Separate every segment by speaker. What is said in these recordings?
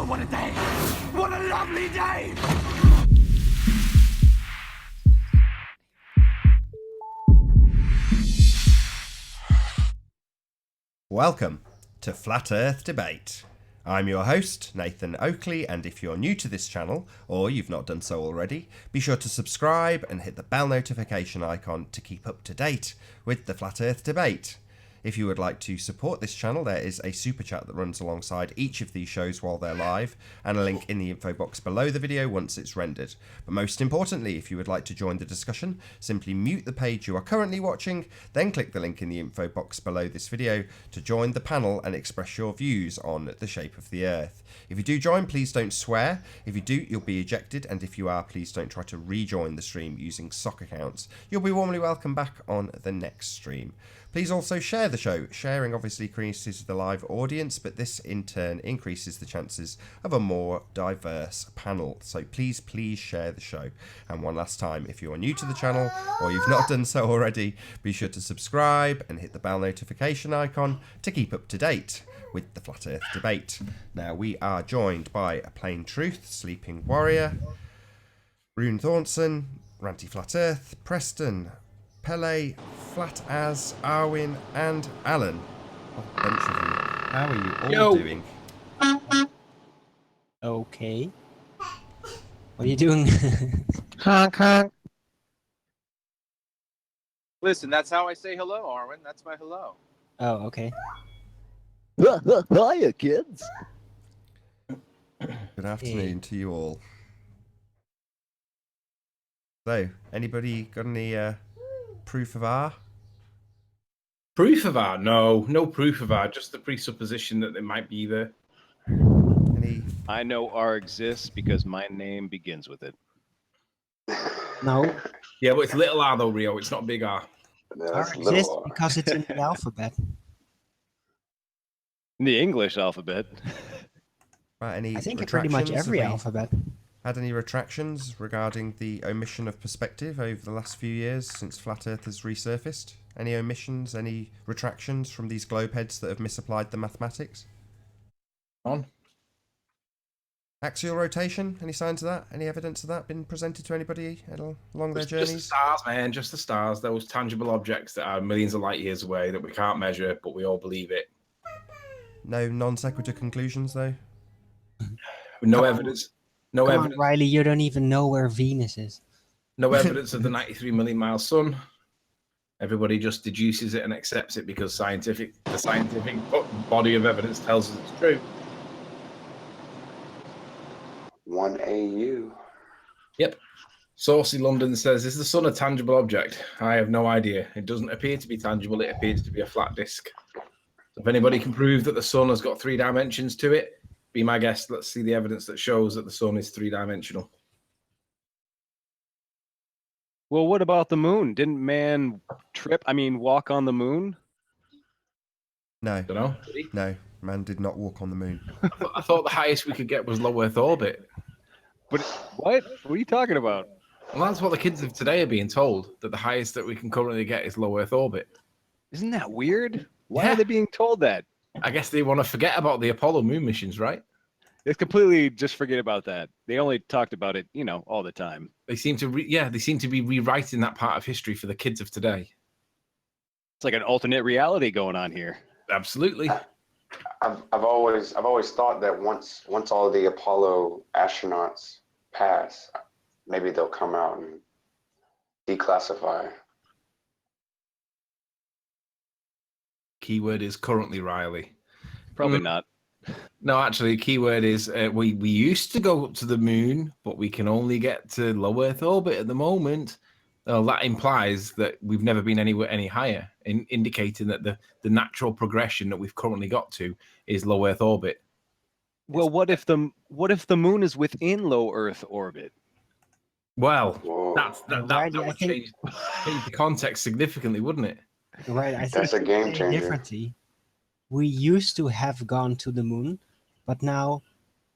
Speaker 1: Oh, what a day! What a lovely day!
Speaker 2: Welcome to Flat Earth Debate. I'm your host, Nathan Oakley, and if you're new to this channel, or you've not done so already, be sure to subscribe and hit the bell notification icon to keep up to date with the Flat Earth Debate. If you would like to support this channel, there is a super chat that runs alongside each of these shows while they're live, and a link in the info box below the video once it's rendered. But most importantly, if you would like to join the discussion, simply mute the page you are currently watching, then click the link in the info box below this video to join the panel and express your views on the shape of the Earth. If you do join, please don't swear. If you do, you'll be ejected, and if you are, please don't try to rejoin the stream using sock accounts. You'll be warmly welcome back on the next stream. Please also share the show. Sharing obviously increases the live audience, but this in turn increases the chances of a more diverse panel. So please share the show. And one last time, if you are new to the channel or you've not done so already, be sure to subscribe and hit the bell notification icon to keep up to date with the Flat Earth Debate. Now we are joined by a Plain Truth, Sleeping Warrior, Rune Thornton, Ranty Flat Earth, Preston, Pele, Flat As, Arwin, and Alan. A bunch of you. How are you all doing?
Speaker 3: Okay. What are you doing?
Speaker 4: Honk, honk.
Speaker 5: Listen, that's how I say hello, Arwen. That's my hello.
Speaker 3: Oh, okay.
Speaker 4: Hiya, kids.
Speaker 2: Good afternoon to you all. So, anybody got any proof of R?
Speaker 4: Proof of R? No proof of R. Just the presupposition that they might be there.
Speaker 2: Any?
Speaker 5: I know R exists because my name begins with it.
Speaker 3: No.
Speaker 4: Yeah, but it's little R though, Rio. It's not big R.
Speaker 3: R exists because it's in the alphabet.
Speaker 5: In the English alphabet.
Speaker 2: Right, any
Speaker 3: I think in
Speaker 2: retractions?
Speaker 3: pretty much every
Speaker 2: Have we
Speaker 3: alphabet.
Speaker 2: had any retractions regarding the omission of perspective over the last few years since Flat Earth has resurfaced? Any omissions, any retractions from these globe heads that have misapplied the mathematics?
Speaker 4: On.
Speaker 2: Axial rotation, any signs of that? Any evidence of that been presented to anybody along their
Speaker 4: Just the
Speaker 2: journeys?
Speaker 4: stars, man. Just the stars. Those tangible objects that are millions of light years away that we can't measure, but we all believe it.
Speaker 2: No non sequitur conclusions, though?
Speaker 4: No evidence. No
Speaker 3: Come
Speaker 4: evidence.
Speaker 3: on, Riley, you don't even know where Venus is.
Speaker 4: No evidence of the 93 million mile sun. Everybody just deduces it and accepts it because the scientific body of evidence tells us it's true.
Speaker 6: 1AU.
Speaker 4: Yep. Saucy London says, is the sun a tangible object? I have no idea. It doesn't appear to be tangible. It appears to be a flat disk. So if anybody can prove that the sun has got 3 dimensions to it, be my guest. Let's see the evidence that shows that the sun is 3-dimensional.
Speaker 5: Well, what about the moon? Didn't man walk on the moon?
Speaker 2: No.
Speaker 4: Don't know.
Speaker 2: No, man did not walk on the moon.
Speaker 4: I thought the highest we could get was low Earth orbit.
Speaker 5: But what? What are you talking about?
Speaker 4: Well, that's what the kids of today are being told, that the highest that we can currently get is low Earth orbit.
Speaker 5: Isn't that weird? Why
Speaker 4: Yeah.
Speaker 5: are they being told that?
Speaker 4: I guess they want to forget about the Apollo moon missions, right?
Speaker 5: It's completely just forget about that. They only talked about it, all the time.
Speaker 4: They seem to be rewriting that part of history for the kids of today.
Speaker 5: It's like an alternate reality going on here.
Speaker 4: Absolutely.
Speaker 6: I've always thought that once all the Apollo astronauts pass, maybe they'll come out and declassify.
Speaker 4: Keyword is currently, Riley.
Speaker 5: Probably not.
Speaker 4: No, actually, keyword is we used to go up to the moon, but we can only get to low Earth orbit at the moment. That implies that we've never been anywhere any higher, indicating that the natural progression that we've currently got to is low Earth orbit.
Speaker 5: Well, what if the moon is within low Earth orbit?
Speaker 4: Well,
Speaker 6: Whoa.
Speaker 4: that
Speaker 3: Right,
Speaker 4: would
Speaker 3: I think-
Speaker 4: change the context significantly, wouldn't it?
Speaker 3: Right, I think
Speaker 6: That's a game
Speaker 3: it's
Speaker 6: changer.
Speaker 3: differently. We used to have gone to the moon, but now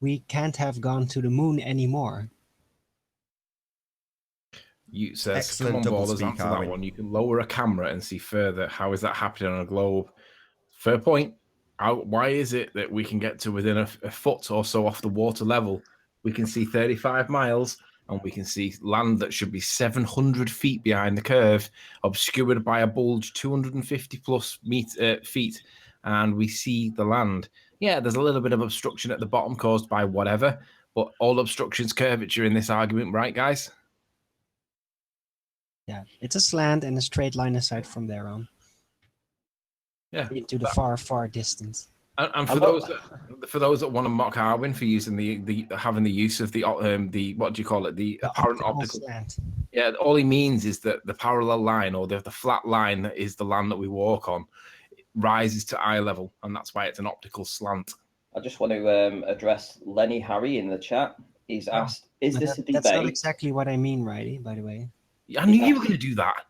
Speaker 3: we can't have gone to the moon anymore.
Speaker 4: You says,
Speaker 2: Excellent
Speaker 4: come on,
Speaker 2: double
Speaker 4: ballers,
Speaker 2: speak,
Speaker 4: answer that
Speaker 2: Arwin.
Speaker 4: one. You can lower a camera and see further. How is that happening on a globe? Fair point. Why is it that we can get to within a foot or so off the water level? We can see 35 miles, and we can see land that should be 700 feet behind the curve, obscured by a bulge 250 plus feet, and we see the land. Yeah, there's a little bit of obstruction at the bottom caused by whatever, but all obstruction's curvature in this argument, right, guys?
Speaker 3: Yeah, it's a slant and a straight line aside from there on.
Speaker 4: Yeah.
Speaker 3: Into the far, far distance.
Speaker 4: And for those that want to mock Arwin for using the having the use of the what do you call it, the apparent optical
Speaker 3: slant.
Speaker 4: Yeah, all he means is that the parallel line or the flat line that is the land that we walk on rises to eye level, and that's why it's an optical slant.
Speaker 7: I just want to address Lenny Harry in the chat. He's asked, "Is this a debate?"
Speaker 3: That's not exactly what I mean, Righty. By the way.
Speaker 4: I knew you were going to do that.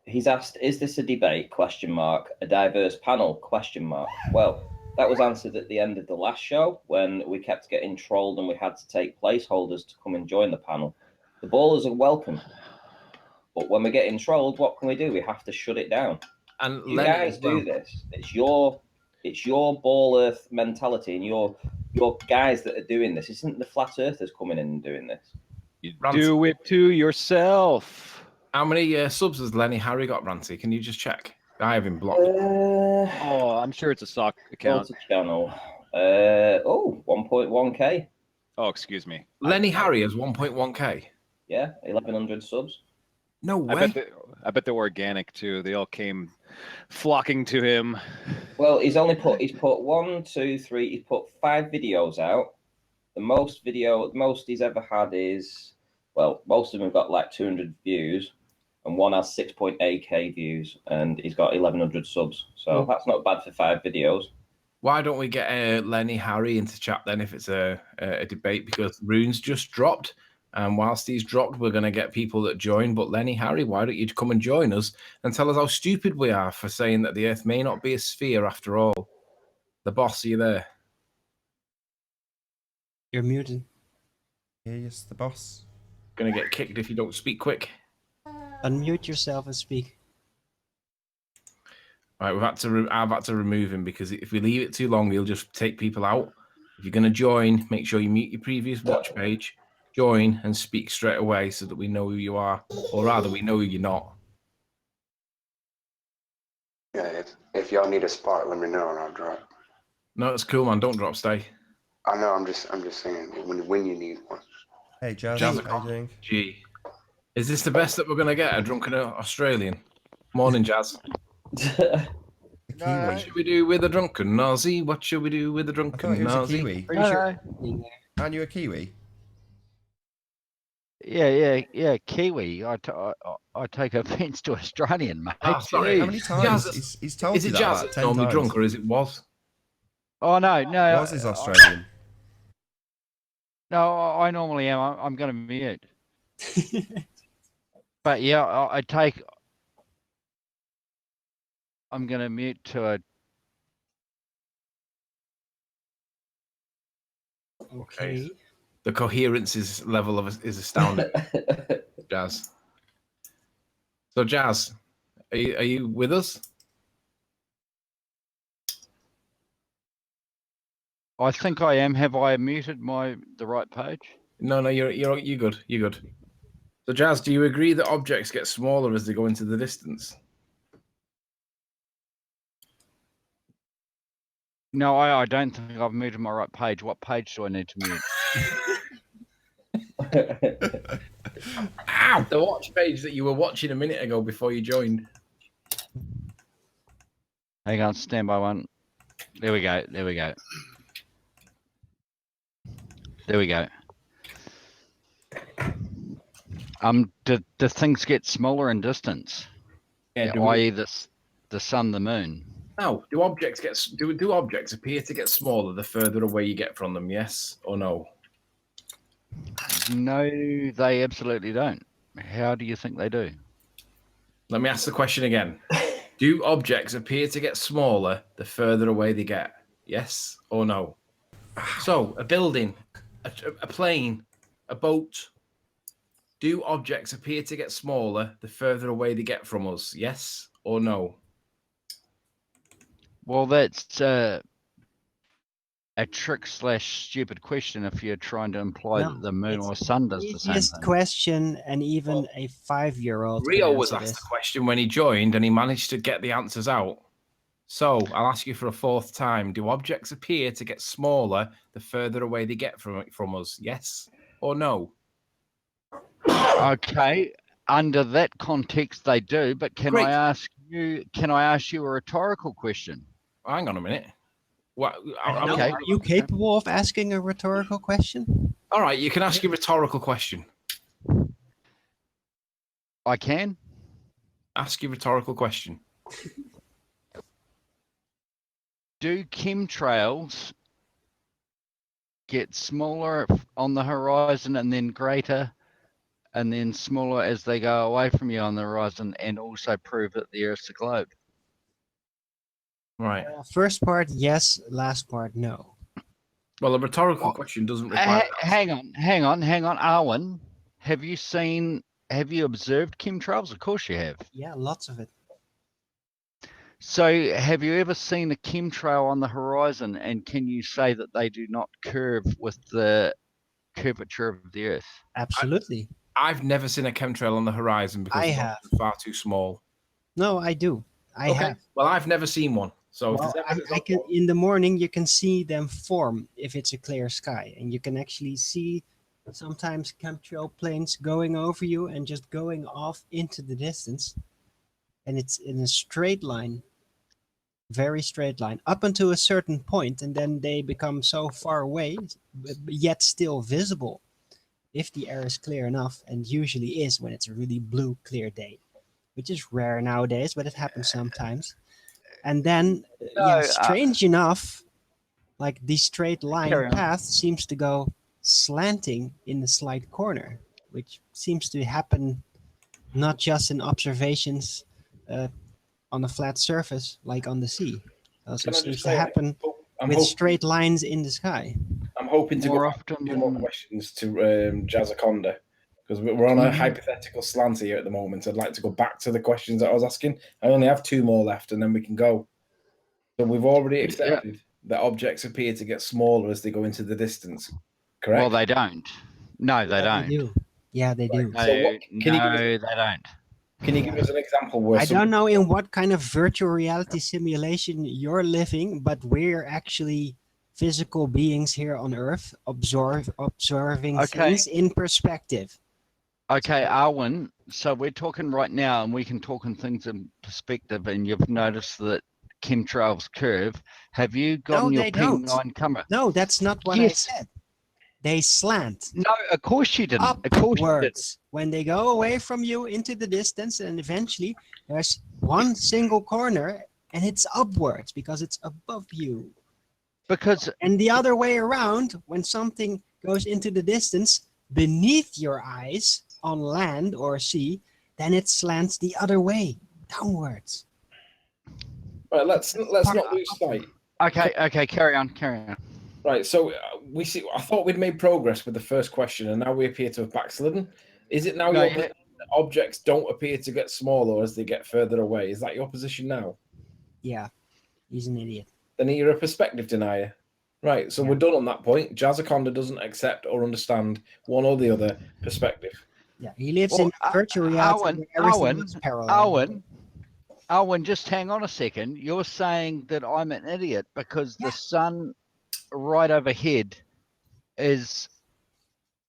Speaker 7: He's asked, "Is this a debate? Question mark. A diverse panel? Question mark." Well, that was answered at the end of the last show when we kept getting trolled and we had to take placeholders to come and join the panel. The ballers are welcome, but when we're getting trolled, what can we do? We have to shut it down.
Speaker 4: And
Speaker 7: you guys do this. It's your ball earth mentality, and your guys that are doing this. Isn't the flat earthers coming in and doing this?
Speaker 5: You do it to yourself.
Speaker 4: How many subs has Lenny Harry got, Ranty? Can you just check? I have him blocked.
Speaker 5: Oh, I'm sure it's a sock account.
Speaker 7: Channel. 1.1k.
Speaker 5: Oh, excuse me.
Speaker 4: Lenny Harry has 1.1k.
Speaker 7: Yeah, 1,100 subs.
Speaker 4: No way.
Speaker 5: I bet they're organic too. They all came flocking to him.
Speaker 7: Well, he's put 1, 2, 3. He's put 5 videos out. The most he's ever had is, well, most of them have got like 200 views, and one has 6.8k views, and he's got 1,100 subs. So that's not bad for 5 videos.
Speaker 4: Why don't we get Lenny Harry into chat then if it's a debate? Because Rune's just dropped, and whilst he's dropped, we're going to get people that join. But Lenny Harry, why don't you come and join us and tell us how stupid we are for saying that the Earth may not be a sphere after all? The boss, are you there?
Speaker 3: You're muted.
Speaker 2: Yes, the boss.
Speaker 4: Going to get kicked if you don't speak quick.
Speaker 3: Unmute yourself and speak.
Speaker 4: All right, I've had to remove him because if we leave it too long, he'll just take people out. If you're going to join, make sure you mute your previous watch page, join, and speak straight away so that we know who you are, or rather, we know who you're not.
Speaker 6: Yeah, if y'all need a spot, let me know and I'll drop.
Speaker 4: No, it's cool, man. Don't drop, stay.
Speaker 6: I know. I'm just saying when you need one.
Speaker 2: Hey, Jazz,
Speaker 4: Jazz,
Speaker 2: how you doing?
Speaker 4: Gee, is this the best that we're going to get? A drunken Australian? Morning, Jazz. What should we do with a drunken Nazi? What should we do with a
Speaker 2: I
Speaker 4: drunken
Speaker 2: thought he was a
Speaker 4: Nazi?
Speaker 2: Kiwi.
Speaker 3: Pretty sure.
Speaker 2: Aren't you a Kiwi?
Speaker 8: Yeah, Kiwi. I take offence to Australian, mate.
Speaker 4: Ah, sorry.
Speaker 2: How many times?
Speaker 4: Jazz,
Speaker 2: He's told
Speaker 4: is
Speaker 2: you
Speaker 4: it
Speaker 2: that
Speaker 4: Jazz
Speaker 2: about
Speaker 4: that's
Speaker 2: 10
Speaker 4: normally
Speaker 2: times.
Speaker 4: drunk, or is it was?
Speaker 8: Oh no.
Speaker 2: Was is Australian?
Speaker 8: No, I normally am. I'm going to mute. But yeah, I'm going to mute to a.
Speaker 3: Okay.
Speaker 4: The coherence is astounding. Jazz. So, Jazz, are you with us?
Speaker 8: I think I am. Have I muted the right page?
Speaker 4: No, you're good. You're good. So, Jazz, do you agree that objects get smaller as they go into the distance?
Speaker 8: No, I don't think I've muted my right page. What page do I need to mute?
Speaker 4: Ow! The watch page that you were watching a minute ago before you joined.
Speaker 8: Hang on, stand by one. There we go. Do things get smaller in distance?
Speaker 4: Yeah,
Speaker 8: i.e. the sun, the moon.
Speaker 4: No. Do objects appear to get smaller the further away you get from them? Yes or no?
Speaker 8: No, they absolutely don't. How do you think they do?
Speaker 4: Let me ask the question again. Do objects appear to get smaller the further away they get? Yes or no? So, a building, a plane, a boat. Do objects appear to get smaller the further away they get from us? Yes or no?
Speaker 8: Well, that's a trick / stupid question if you're trying to imply
Speaker 3: No,
Speaker 8: that the moon
Speaker 3: it's
Speaker 8: or sun does the same
Speaker 3: easiest
Speaker 8: thing.
Speaker 3: question, and even a 5-year-old
Speaker 4: Rio
Speaker 3: could
Speaker 4: was
Speaker 3: answer
Speaker 4: asked
Speaker 3: this.
Speaker 4: the question when he joined, and he managed to get the answers out. So I'll ask you for a fourth time: do objects appear to get smaller the further away they get from us? Yes or no?
Speaker 8: Okay, under that context, they do. But can
Speaker 4: Great.
Speaker 8: I ask you? Can I ask you a rhetorical question?
Speaker 4: Hang on a minute. What?
Speaker 8: Okay.
Speaker 3: Are you capable of asking a rhetorical question?
Speaker 4: All right, you can ask a rhetorical question.
Speaker 8: I can.
Speaker 4: Ask your rhetorical question.
Speaker 8: Do chemtrails get smaller on the horizon and then greater and then smaller as they go away from you on the horizon, and also prove that the Earth's a globe?
Speaker 4: Right.
Speaker 3: First part, yes. Last part, no.
Speaker 4: Well, a rhetorical question doesn't require.
Speaker 8: Hang on, Arwen. Have you observed chemtrails? Of course you have.
Speaker 3: Yeah, lots of it.
Speaker 8: So have you ever seen a chemtrail on the horizon, and can you say that they do not curve with the curvature of the Earth?
Speaker 3: Absolutely.
Speaker 4: I've never seen a chemtrail on the horizon because
Speaker 3: I
Speaker 4: they're
Speaker 3: have.
Speaker 4: far too small.
Speaker 3: No, I do. I have.
Speaker 4: Well, I've never seen one. So
Speaker 3: Well,
Speaker 4: if there's evidence
Speaker 3: I
Speaker 4: of
Speaker 3: can.
Speaker 4: one-
Speaker 3: In the morning, you can see them form if it's a clear sky, and you can actually see sometimes chemtrail planes going over you and just going off into the distance, and it's in a straight line, very straight line, up until a certain point, and then they become so far away, yet still visible, if the air is clear enough, and usually is when it's a really blue, clear day, which is rare nowadays, but it happens sometimes. And then, strange enough, like the straight line
Speaker 8: Carry on.
Speaker 3: path seems to go slanting in the slight corner, which seems to happen not just in observations on a flat surface like on the sea. It also
Speaker 9: Can I
Speaker 3: seems
Speaker 9: just
Speaker 3: to
Speaker 9: say,
Speaker 3: happen
Speaker 9: I'm
Speaker 3: with
Speaker 9: hoping,
Speaker 3: straight lines in the sky.
Speaker 9: I'm hoping to
Speaker 8: More
Speaker 9: go back
Speaker 8: often
Speaker 9: to two more
Speaker 8: than-
Speaker 9: questions to Jazzaconda, because we're on a
Speaker 3: Mhm.
Speaker 9: hypothetical slant here at the moment. I'd like to go back to the questions that I was asking. I only have two more left, and then we can go. So we've already accepted that objects appear to get smaller as they go into the distance. Correct?
Speaker 8: Well, they don't. No, they
Speaker 3: Yeah,
Speaker 8: don't.
Speaker 3: they do. Yeah, they do.
Speaker 8: No,
Speaker 9: So what- can you give us-
Speaker 8: no, they don't.
Speaker 9: Can you give us an example where
Speaker 3: I don't know in what kind of virtual reality simulation you're living, but we're actually physical beings here on Earth, observing
Speaker 8: Okay.
Speaker 3: things in perspective.
Speaker 8: Okay, Arwen, so we're talking right now, and we can talk in things in perspective, and you've noticed that chemtrails curve. Have you got
Speaker 3: No,
Speaker 8: your
Speaker 3: they don't.
Speaker 8: P9 camera?
Speaker 3: No, that's not what
Speaker 8: Yes.
Speaker 3: I said. They slant
Speaker 8: No, of course you didn't. Of course you didn't.
Speaker 3: upwards when they go away from you into the distance, and eventually there's one single corner and it's upwards because it's above you.
Speaker 8: Because
Speaker 3: And the other way around, when something goes into the distance beneath your eyes on land or sea, then it slants the other way, downwards.
Speaker 9: Right, let's not lose sight.
Speaker 8: okay, carry on.
Speaker 9: Right, so we see. I thought we'd made progress with the first question, and now we appear to have backslidden. Is it now
Speaker 8: No,
Speaker 9: your
Speaker 8: yeah.
Speaker 9: position that objects don't appear to get smaller as they get further away? Is that your position now?
Speaker 3: Yeah, he's an idiot.
Speaker 9: Then you're a perspective denier. Right, so we're done on that point. Jazzaconda doesn't accept or understand one or the other perspective.
Speaker 3: Yeah, he lives
Speaker 8: Well,
Speaker 3: in virtual reality where everything is parallel.
Speaker 8: Arwen, just hang on a second. You're saying that I'm an idiot because the sun right overhead is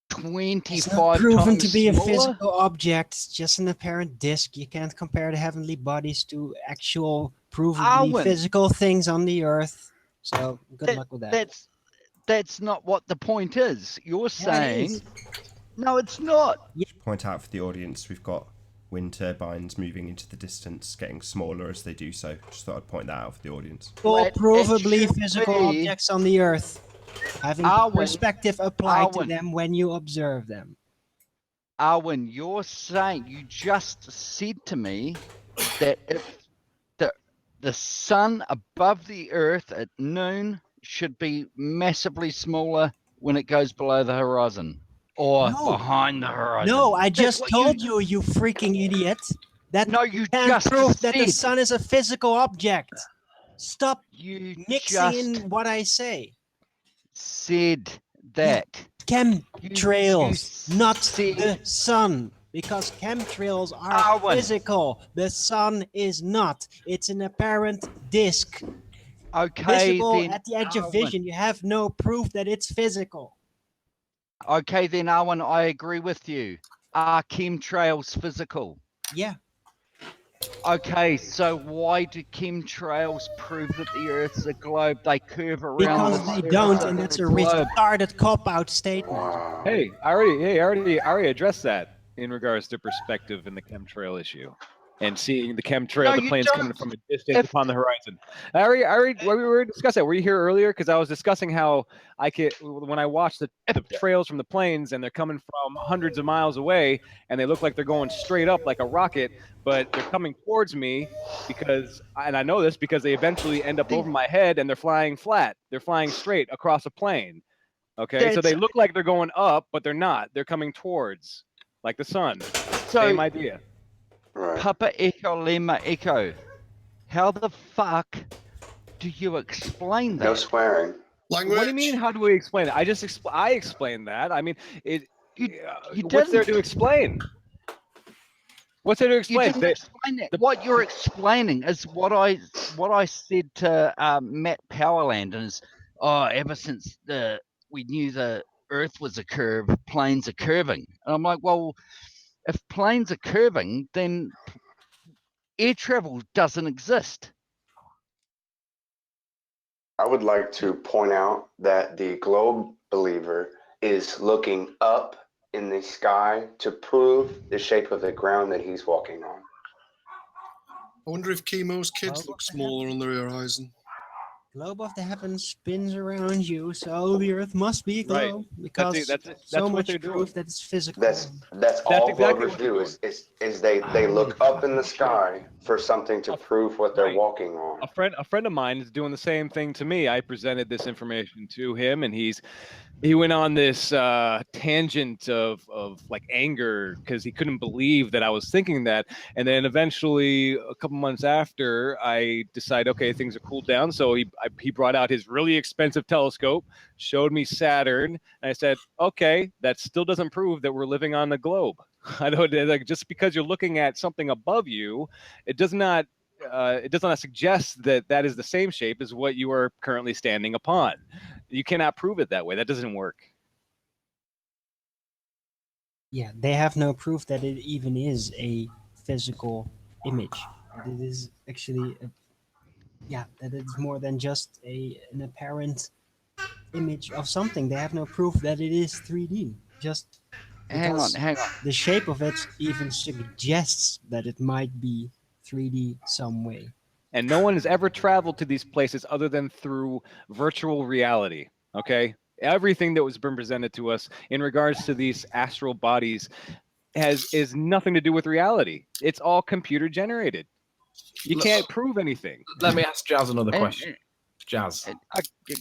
Speaker 8: 25
Speaker 3: It's not proven
Speaker 8: times
Speaker 3: to be
Speaker 8: smaller?
Speaker 3: a physical object, it's just an apparent disk. You can't compare the heavenly bodies to actual provably
Speaker 8: Arwen.
Speaker 3: physical things on the earth. So good luck with that.
Speaker 8: That's not what the point is. You're
Speaker 3: Yeah, it
Speaker 8: saying
Speaker 3: is.
Speaker 8: no, it's not.
Speaker 2: Point out for the audience, we've got wind turbines moving into the distance, getting smaller as they do so. Just thought I'd point that out for the audience.
Speaker 3: All
Speaker 8: It
Speaker 3: provably
Speaker 8: should
Speaker 3: physical
Speaker 8: be-
Speaker 3: objects on the earth, having
Speaker 8: Arwen.
Speaker 3: perspective applied to
Speaker 8: Arwen.
Speaker 3: them when you observe them.
Speaker 8: Arwen, you just said to me that if the sun above the earth at noon should be massively smaller when it goes below the horizon or
Speaker 3: No.
Speaker 8: behind the horizon.
Speaker 3: No, I
Speaker 8: That's
Speaker 3: just
Speaker 8: what
Speaker 3: told you, you freaking idiot, that
Speaker 8: No, you
Speaker 3: can't
Speaker 8: just
Speaker 3: prove that the
Speaker 8: said.
Speaker 3: sun is a physical object. Stop
Speaker 8: You
Speaker 3: mixing in what I say.
Speaker 8: said that.
Speaker 3: Chemtrails, not
Speaker 8: said-
Speaker 3: the sun. Because chemtrails are
Speaker 8: Darwin.
Speaker 3: physical. The sun is not. It's an apparent disk.
Speaker 8: Okay,
Speaker 3: Visible
Speaker 8: then.
Speaker 3: at the edge of
Speaker 8: Darwin.
Speaker 3: vision. You have no proof that it's physical.
Speaker 8: Okay, then, Arwen, I agree with you. Are chemtrails physical?
Speaker 3: Yeah.
Speaker 8: Okay, so why do chemtrails prove that the Earth's a globe? They curve around.
Speaker 3: Because
Speaker 8: the
Speaker 3: they
Speaker 8: surface
Speaker 3: don't,
Speaker 8: of
Speaker 3: and
Speaker 8: the
Speaker 3: that's a
Speaker 8: globe.
Speaker 3: retarded cop-out statement.
Speaker 6: Wow.
Speaker 5: Hey, I already addressed that in regards to perspective in the chemtrail issue, and seeing the chemtrail,
Speaker 8: No,
Speaker 5: the
Speaker 8: you
Speaker 5: planes coming
Speaker 8: don't.
Speaker 5: from a distance
Speaker 8: If-
Speaker 5: upon the horizon. We were discussing that. Were you here earlier? Because I was discussing how when I watch the trails from the planes and they're coming from hundreds of miles away and they look like they're going straight up like a rocket, but they're coming towards me and I know this because they eventually end up over my head and they're flying flat. They're flying straight across a plane. Okay, so they look like they're going up, but they're not. They're coming towards, like the sun. Same idea.
Speaker 6: Right.
Speaker 8: Papa Echo Lima Echo. How the fuck do you explain that?
Speaker 6: No swearing.
Speaker 1: Language.
Speaker 5: What do you mean? How do we explain it? I explained that. I mean,
Speaker 8: You
Speaker 5: what's there
Speaker 8: didn't.
Speaker 5: to explain? What's there to
Speaker 8: You
Speaker 5: explain?
Speaker 8: didn't explain that. What you're explaining is what I said to Matt Powerland is, ever since we knew the Earth was a curve, planes are curving. And I'm like, well, if planes are curving, then air travel doesn't exist.
Speaker 6: I would like to point out that the globe believer is looking up in the sky to prove the shape of the ground that he's walking on.
Speaker 1: I wonder if Chemo's kids look smaller on the horizon.
Speaker 3: Globe of the heavens spins around you, so the Earth must be a
Speaker 5: Right.
Speaker 3: globe because
Speaker 5: That's
Speaker 3: so
Speaker 5: what
Speaker 3: much
Speaker 5: they're doing.
Speaker 3: proof that it's physical.
Speaker 6: That's all
Speaker 5: exactly
Speaker 6: Glovers
Speaker 5: what they're
Speaker 6: do is they look up in the sky for something to prove what they're
Speaker 5: Right.
Speaker 6: walking on.
Speaker 5: A friend of mine is doing the same thing to me. I presented this information to him, and he went on this tangent of like anger because he couldn't believe that I was thinking that. And then eventually, a couple months after, I decided, okay, things are cooled down. So he brought out his really expensive telescope, showed me Saturn, and I said, okay, that still doesn't prove that we're living on the globe. I don't like just because you're looking at something above you, it does not suggest that that is the same shape as what you are currently standing upon. You cannot prove it that way. That doesn't work.
Speaker 3: Yeah, they have no proof that it even is a physical image. That it is actually, that it's more than just an apparent image of something. They have no proof that it is 3D. Just
Speaker 8: Hang on.
Speaker 3: the shape of it even suggests that it might be 3D some way.
Speaker 5: And no one has ever traveled to these places other than through virtual reality. Okay? Everything that was been presented to us in regards to these astral bodies is nothing to do with reality. It's all computer generated. You can't prove anything.
Speaker 4: Let me ask Jazz another question. Jazz.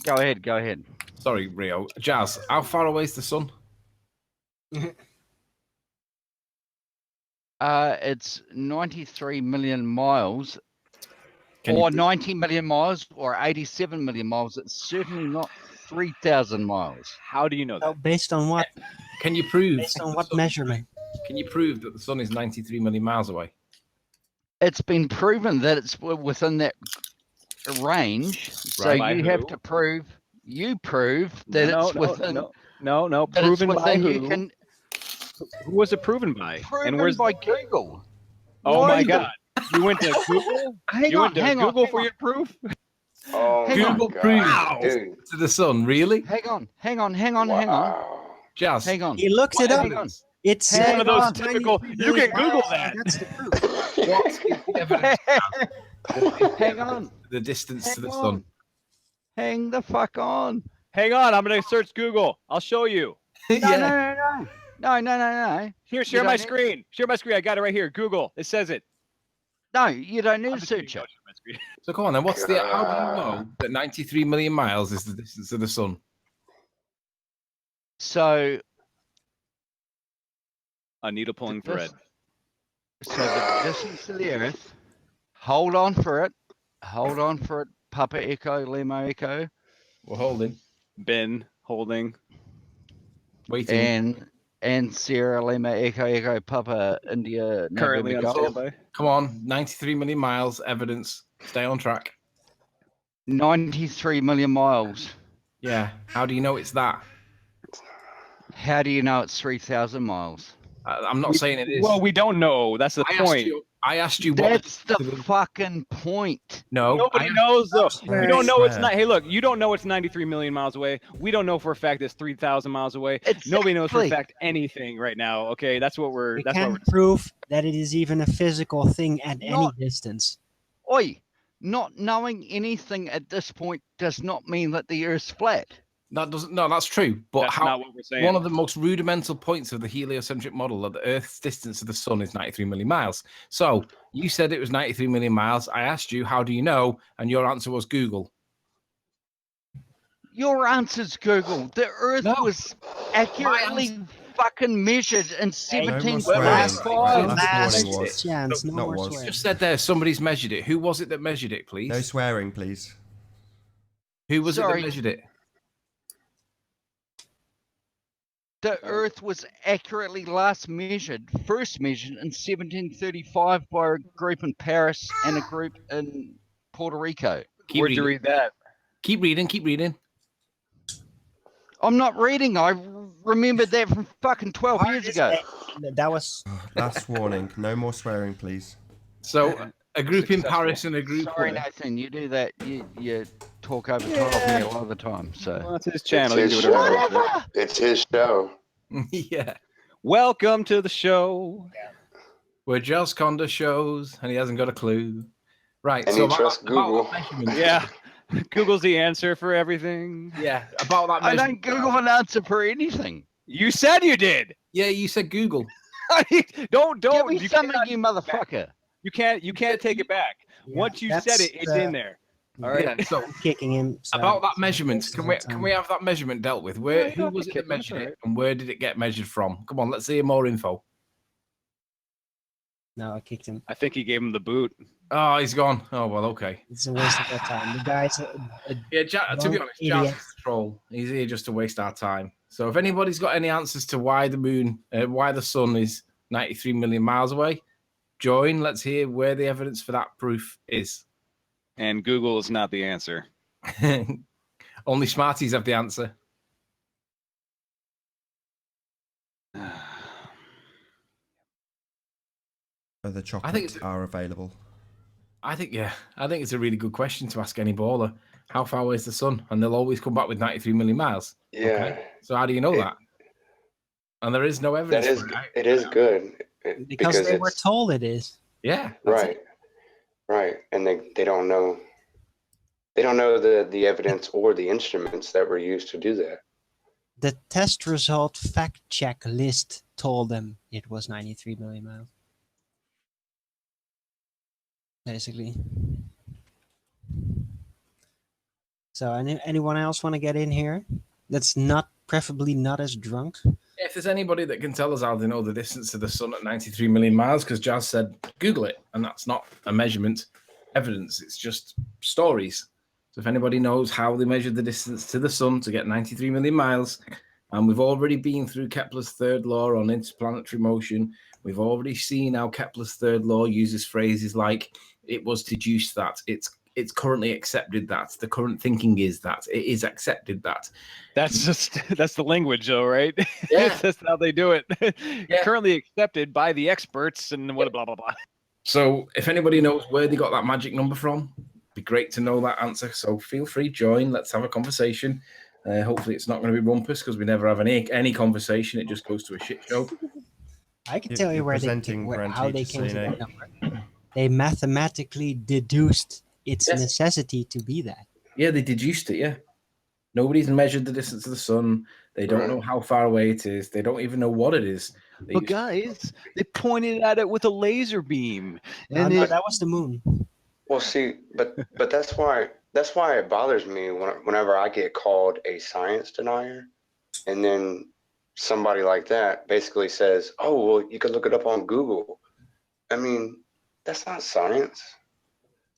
Speaker 8: Go ahead.
Speaker 4: Sorry, Rio. Jazz, how far away is the sun?
Speaker 8: It's 93 million miles,
Speaker 4: Can
Speaker 8: or
Speaker 4: you-
Speaker 8: 90 million miles, or 87 million miles. It's certainly not 3,000 miles.
Speaker 5: How do you know that?
Speaker 3: So based on what?
Speaker 4: Can you prove?
Speaker 3: Based on what measurement?
Speaker 4: Can you prove that the sun is 93 million miles away?
Speaker 8: It's been proven that it's within that range. So
Speaker 5: Right. By
Speaker 8: you have
Speaker 5: who?
Speaker 8: to prove. You prove that it's within.
Speaker 5: No.
Speaker 8: that it's
Speaker 5: Proven by
Speaker 8: within.
Speaker 5: who?
Speaker 8: You can
Speaker 5: Who was it proven by?
Speaker 8: proven
Speaker 5: And where's
Speaker 8: by Google.
Speaker 5: Oh my
Speaker 8: Google.
Speaker 5: God! You went to Google?
Speaker 8: Hang on.
Speaker 5: Google for your proof?
Speaker 6: Oh
Speaker 8: Hang
Speaker 6: my
Speaker 8: on.
Speaker 4: Google
Speaker 6: God,
Speaker 4: proves
Speaker 6: dude.
Speaker 4: to the sun, really?
Speaker 8: Hang on.
Speaker 6: Wow.
Speaker 4: Jazz.
Speaker 8: Hang on.
Speaker 3: He looks it up.
Speaker 8: Hang on.
Speaker 3: It's
Speaker 8: Hang
Speaker 5: One of those
Speaker 8: on.
Speaker 5: typical. You can Google that.
Speaker 3: That's the proof.
Speaker 4: What is the evidence?
Speaker 8: Hang on.
Speaker 4: The distance to
Speaker 8: Hang
Speaker 4: the
Speaker 8: on.
Speaker 4: sun.
Speaker 8: Hang the fuck on.
Speaker 5: Hang on, I'm gonna search Google. I'll show you.
Speaker 8: No.
Speaker 5: Here, share
Speaker 8: You
Speaker 5: my
Speaker 8: don't need-
Speaker 5: screen. Share my screen. I got it right here. Google. It says it.
Speaker 8: No, you don't need
Speaker 5: I'm
Speaker 8: to
Speaker 5: just kidding.
Speaker 8: search it.
Speaker 5: Don't share my screen.
Speaker 4: So come on then. How do you know that 93 million miles is the distance to the sun?
Speaker 8: So,
Speaker 5: A needle pulling thread.
Speaker 8: the distance to the Earth. Hold on for it. Papa Echo, Lima Echo.
Speaker 4: We're holding.
Speaker 5: Ben. holding.
Speaker 4: Waiting.
Speaker 8: And Sierra Lima Echo Echo Papa India
Speaker 5: Currently
Speaker 8: November
Speaker 5: on
Speaker 8: Golf.
Speaker 5: standby.
Speaker 4: Come on, 93 million miles, evidence. Stay on track.
Speaker 8: 93 million miles.
Speaker 4: Yeah. How do you know it's that?
Speaker 8: How do you know it's 3,000 miles?
Speaker 4: I'm not saying it is.
Speaker 5: Well, we don't know. That's the point.
Speaker 4: I asked you what.
Speaker 8: That's the fucking point.
Speaker 4: No.
Speaker 5: Nobody knows though.
Speaker 3: swear.
Speaker 5: You don't know it's
Speaker 2: Swear.
Speaker 5: not. Hey, look, you don't know it's 93 million miles away. We don't know for a fact it's 3,000 miles away. Nobody knows for a
Speaker 8: Exactly.
Speaker 5: fact anything right now. Okay, that's what we're.
Speaker 3: We
Speaker 5: That's what we're.
Speaker 3: can't prove that it is even a physical thing at any
Speaker 8: Not-
Speaker 3: distance.
Speaker 8: Oi, not knowing anything at this point does not mean that the Earth's flat.
Speaker 4: That doesn't. No, that's true. But
Speaker 5: That's
Speaker 4: how?
Speaker 5: not what we're saying.
Speaker 4: One of the most rudimental points of the heliocentric model of the Earth's distance to the Sun is 93 million miles. So you said it was 93 million miles. I asked you, how do you know? And your answer was Google.
Speaker 8: Your answer's Google. The Earth
Speaker 4: No.
Speaker 8: was accurately fucking measured in
Speaker 2: No more swearing.
Speaker 8: 1735.
Speaker 2: Last
Speaker 3: Last
Speaker 2: warning was.
Speaker 3: chance, no
Speaker 2: not
Speaker 3: more
Speaker 2: was.
Speaker 3: swearing.
Speaker 4: Just said there, somebody's measured it. Who was it that measured it, please?
Speaker 2: No swearing, please.
Speaker 4: Who was it
Speaker 8: Sorry.
Speaker 4: that measured it?
Speaker 8: The Earth was accurately first measured in 1735 by a group in Paris and a group in Puerto Rico.
Speaker 5: Where'd you read that?
Speaker 4: Keep reading. Keep reading.
Speaker 8: I'm not reading. I remembered that from fucking 12 years ago.
Speaker 3: That was
Speaker 2: Last warning. No more swearing, please.
Speaker 4: So a group in
Speaker 5: Successful.
Speaker 4: Paris and a group.
Speaker 8: Sorry,
Speaker 4: where?
Speaker 8: Nathan, you do that. You talk over top of me a lot of the time. So
Speaker 5: Well, it's his channel.
Speaker 6: It's
Speaker 5: You
Speaker 6: his
Speaker 5: can do whatever you want.
Speaker 8: whatever.
Speaker 6: It's his show.
Speaker 4: Yeah.
Speaker 5: Welcome to the show.
Speaker 4: Where Joss Conda shows and he hasn't got a clue. Right.
Speaker 6: And
Speaker 4: so
Speaker 6: he trusts Google.
Speaker 4: that measurement.
Speaker 5: Yeah, Google's the answer for everything.
Speaker 4: Yeah. About that
Speaker 8: I
Speaker 4: measurement.
Speaker 8: don't Google an answer for anything.
Speaker 5: You said you did.
Speaker 4: Yeah, you said Google.
Speaker 5: don't.
Speaker 8: Give me
Speaker 5: You
Speaker 8: something,
Speaker 5: cannot-
Speaker 8: you motherfucker.
Speaker 5: You can't take it back.
Speaker 3: yeah,
Speaker 5: Once you
Speaker 3: that's
Speaker 5: said it, it's in there. All right.
Speaker 4: Yeah. So
Speaker 3: kicking him. So
Speaker 4: about that measurement,
Speaker 3: most of
Speaker 4: can
Speaker 3: the
Speaker 4: we
Speaker 3: time.
Speaker 4: have that measurement dealt with?
Speaker 5: Yeah,
Speaker 4: Where
Speaker 5: you
Speaker 4: who
Speaker 5: don't
Speaker 4: was
Speaker 5: have
Speaker 4: it
Speaker 5: to
Speaker 4: that
Speaker 5: kick him,
Speaker 4: measured
Speaker 5: that's
Speaker 4: it, and where did it get measured from? Come on, let's hear more info.
Speaker 3: No, I kicked him.
Speaker 5: I think he gave him the boot.
Speaker 4: Oh, he's gone. Oh well, okay.
Speaker 3: It's a waste of our time. The guy's
Speaker 4: Yeah, to be
Speaker 3: Wrong
Speaker 4: honest, Jazz
Speaker 3: idiot.
Speaker 4: is a troll. He's here just to waste our time. So if anybody's got any answers to why the sun is 93 million miles away, join. Let's hear where the evidence for that proof is.
Speaker 5: And Google is not the answer.
Speaker 4: Only smarties have the answer.
Speaker 2: The
Speaker 4: think
Speaker 2: chocolates
Speaker 4: it's-
Speaker 2: are available.
Speaker 4: I think it's a really good question to ask any baller. How far away is the sun? And they'll always come back with 93 million miles.
Speaker 6: Yeah,
Speaker 4: Okay. So how do you know
Speaker 6: It-
Speaker 4: that? And there is no
Speaker 6: that
Speaker 4: evidence.
Speaker 6: is
Speaker 4: for it.
Speaker 6: it is good
Speaker 3: because they were
Speaker 6: it's
Speaker 3: told it is.
Speaker 4: Yeah. that's it.
Speaker 6: right, and they don't know the evidence or the instruments that were used to do that.
Speaker 3: The test result fact check list told them it was 93 million miles. Basically. So anyone else want to get in here? That's not preferably not as drunk.
Speaker 4: If there's anybody that can tell us how they know the distance to the sun at 93 million miles, because Jazz said Google it, and that's not a measurement evidence, it's just stories. So if anybody knows how they measured the distance to the sun to get 93 million miles, and we've already been through Kepler's third law on interplanetary motion, we've already seen how Kepler's third law uses phrases like it was deduced that, it's currently accepted that, the current thinking is that, it is accepted that.
Speaker 5: That's the language, though, right?
Speaker 4: Yeah.
Speaker 5: That's how they do it.
Speaker 4: Yeah.
Speaker 5: Currently accepted by the experts and what blah blah blah.
Speaker 4: So if anybody knows where they got that magic number from, it'd be great to know that answer. So feel free, join. Let's have a conversation. Hopefully it's not going to be rumpus because we never have any conversation. It just goes to a shit show.
Speaker 3: I can
Speaker 2: You're-
Speaker 3: tell you
Speaker 2: you're
Speaker 3: where they
Speaker 2: presenting
Speaker 3: how they
Speaker 2: Grant
Speaker 3: came to
Speaker 2: Teacher
Speaker 3: that number. They mathematically deduced its
Speaker 4: Yes.
Speaker 3: necessity to be that.
Speaker 4: Yeah, they deduced it, yeah. Nobody's measured the distance of the sun. They don't know how far away it is. They don't even know what it is. They
Speaker 5: But
Speaker 4: used-
Speaker 5: guys, they pointed at it with a laser beam,
Speaker 3: No,
Speaker 5: and
Speaker 3: no,
Speaker 5: it,
Speaker 3: that was the moon.
Speaker 6: Well, see, but that's why it bothers me whenever I get called a science denier, and then somebody like that basically says, "Oh, well, you could look it up on Google." I mean, that's not science.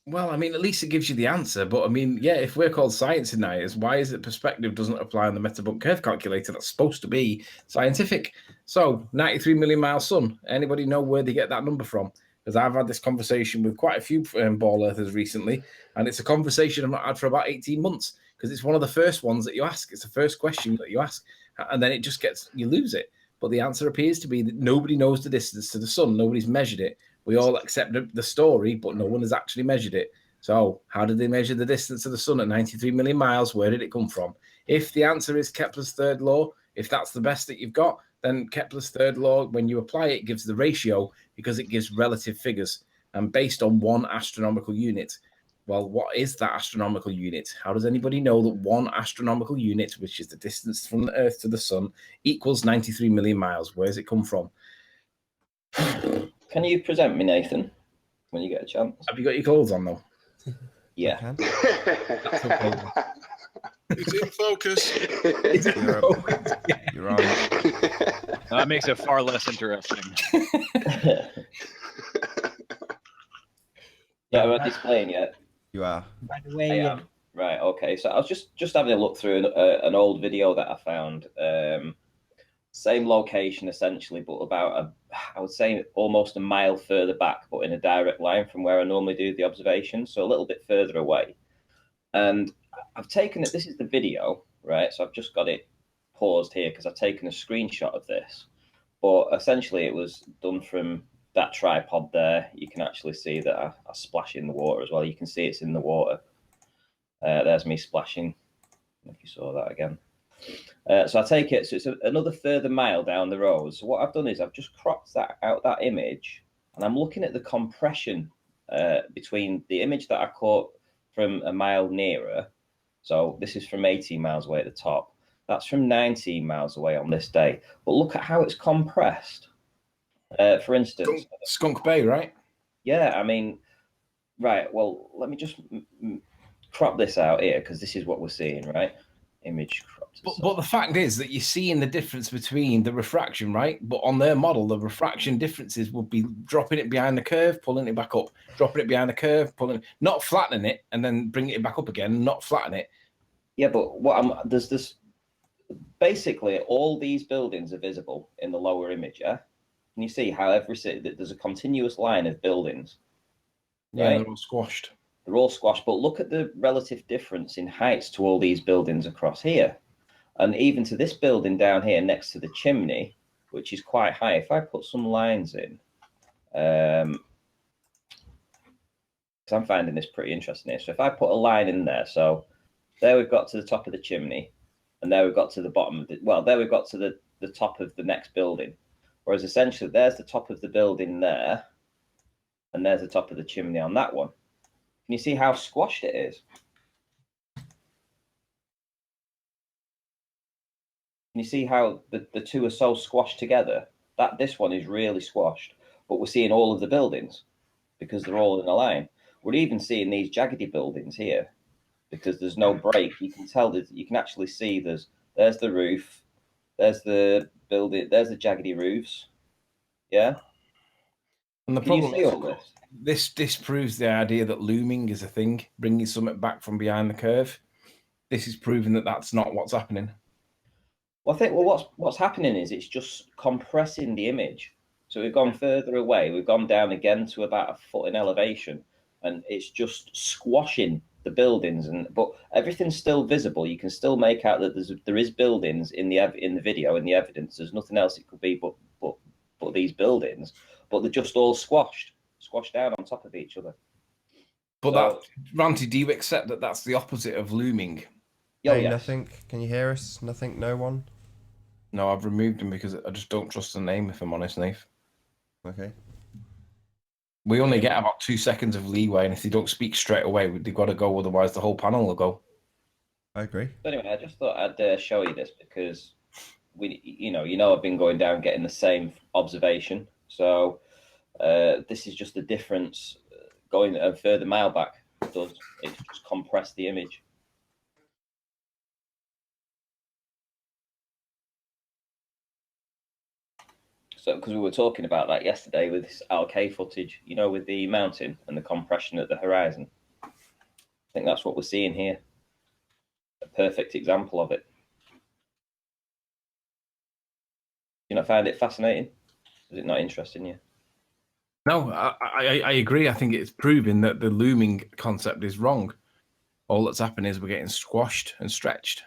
Speaker 9: Well, I mean, at least it gives you the answer. But I mean, yeah, if we're called science deniers, why is it perspective doesn't apply on the metabolic curve calculator that's supposed to be scientific? So, 93 million mile sun. Anybody know where they get that number from? Because I've had this conversation with quite a few ball earthers recently, and it's a conversation I've not had for about 18 months because it's one of the first ones that you ask. It's the first question that you ask, and then it just gets, you lose it. But the answer appears to be that nobody knows the distance to the sun. Nobody's measured it. We all accept the story, but no one has actually measured it. So how did they measure the distance of the sun at 93 million miles? Where did it come from? If the answer is Kepler's third law, if that's the best that you've got, then Kepler's third law, when you apply it, gives the ratio because it gives relative figures and based on one astronomical unit. Well, what is that astronomical unit? How does anybody know that one astronomical unit, which is the distance from the Earth to the sun, equals 93 million miles? Where does it come from?
Speaker 7: Can you present me, Nathan, when you get a chance?
Speaker 9: Have you got your clothes on, though?
Speaker 7: Yeah.
Speaker 1: It's in focus.
Speaker 2: You're right.
Speaker 5: That makes it far less interesting.
Speaker 7: Yeah, we're not displaying yet.
Speaker 2: You are.
Speaker 3: By the way,
Speaker 7: Right, okay. So I was just having a look through an old video that I found. Same location essentially, but about I would say almost a mile further back, but in a direct line from where I normally do the observations, so a little bit further away. And I've taken it. This is the video, right? So I've just got it paused here because I've taken a screenshot of this. But essentially, it was done from that tripod there. You can actually see that I splash in the water as well. You can see it's in the water. There's me splashing. If you saw that again. So I take it. So it's another further mile down the road. So what I've done is I've just cropped that image, and I'm looking at the compression between the image that I caught from a mile nearer. So this is from 18 miles away at the top. That's from 19 miles away on this day. But look at how it's compressed. For instance,
Speaker 9: Skunk Bay, right?
Speaker 7: Yeah, I mean, right. Well, let me just crop this out here because this is what we're seeing, right? Image cropped.
Speaker 9: But the fact is that you're seeing the difference between the refraction, right? But on their model, the refraction differences would be dropping it behind the curve, pulling it back up, dropping it behind the curve, pulling, not flattening it, and then bringing it back up again, not flatten it.
Speaker 7: Yeah, but there's this. Basically, all these buildings are visible in the lower image. Yeah, can you see how there's a continuous line of buildings?
Speaker 9: Yeah,
Speaker 7: right?
Speaker 9: they're all squashed.
Speaker 7: They're all squashed, but look at the relative difference in heights to all these buildings across here. And even to this building down here next to the chimney, which is quite high. If I put some lines in, because I'm finding this pretty interesting here. So if I put a line in there, so there we've got to the top of the chimney, and there we've got to the bottom of there we've got to the top of the next building. Whereas essentially there's the top of the building there, and there's the top of the chimney on that one. Can you see how squashed it is? Can you see how the two are so squashed together? This one is really squashed, but we're seeing all of the buildings because they're all in a line. We're even seeing these jaggedy buildings here because there's no break. You can tell that you can actually see there's the roof, there's the building, there's the jaggedy roofs. Yeah.
Speaker 9: And the
Speaker 7: Can
Speaker 9: problem
Speaker 7: you see all this?
Speaker 9: This disproves the idea that looming is a thing, bringing something back from behind the curve. This is proving that that's not what's happening.
Speaker 7: Well, I think what's happening is it's just compressing the image. So we've gone further away. We've gone down again to about a foot in elevation, and it's just squashing the buildings. But everything's still visible. You can still make out that there is buildings in the video, in the evidence. There's nothing else it could be but these buildings. But they're just all squashed down on top of each other.
Speaker 9: But Ranty, do you accept that that's the opposite of looming?
Speaker 2: Hey, yes. Nothing. Can you hear us? Nothing. No one.
Speaker 9: No, I've removed him because I just don't trust the name, if I'm honest, Nate.
Speaker 2: Okay.
Speaker 9: We only get about 2 seconds of leeway, and if they don't speak straight away, they've got to go, otherwise the whole panel will go.
Speaker 2: I agree.
Speaker 7: But anyway, I just thought I'd show you this because I've been going down getting the same observation. So this is just the difference going a further mile back. It's just compressed the image. So, because we were talking about that yesterday with this LK footage, you know, with the mountain and the compression at the horizon. I think that's what we're seeing here. A perfect example of it. Do you not find it fascinating? Is it not interesting you?
Speaker 4: No, I agree. I think it's proving that the looming concept is wrong. All that's happened is we're getting squashed and stretched,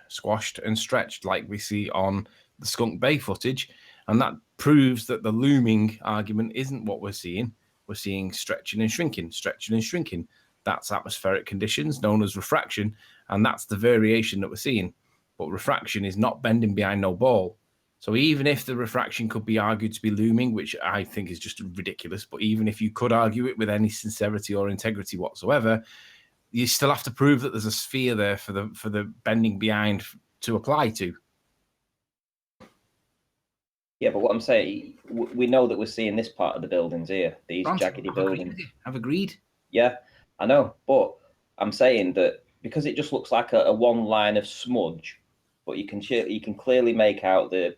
Speaker 4: like we see on the Skunk Bay footage. And that proves that the looming argument isn't what we're seeing. We're seeing stretching and shrinking, stretching and shrinking. That's atmospheric conditions known as refraction. And that's the variation that we're seeing. But refraction is not bending behind no ball. So even if the refraction could be argued to be looming, which I think is just ridiculous, but even if you could argue it with any sincerity or integrity whatsoever, you still have to prove that there's a sphere there for the bending behind to apply to.
Speaker 7: Yeah, but what I'm saying, we know that we're seeing this part of the buildings here, these jaggedy buildings.
Speaker 4: I've agreed.
Speaker 7: Yeah, I know, but I'm saying that because it just looks like a one line of smudge, but you can clearly make out the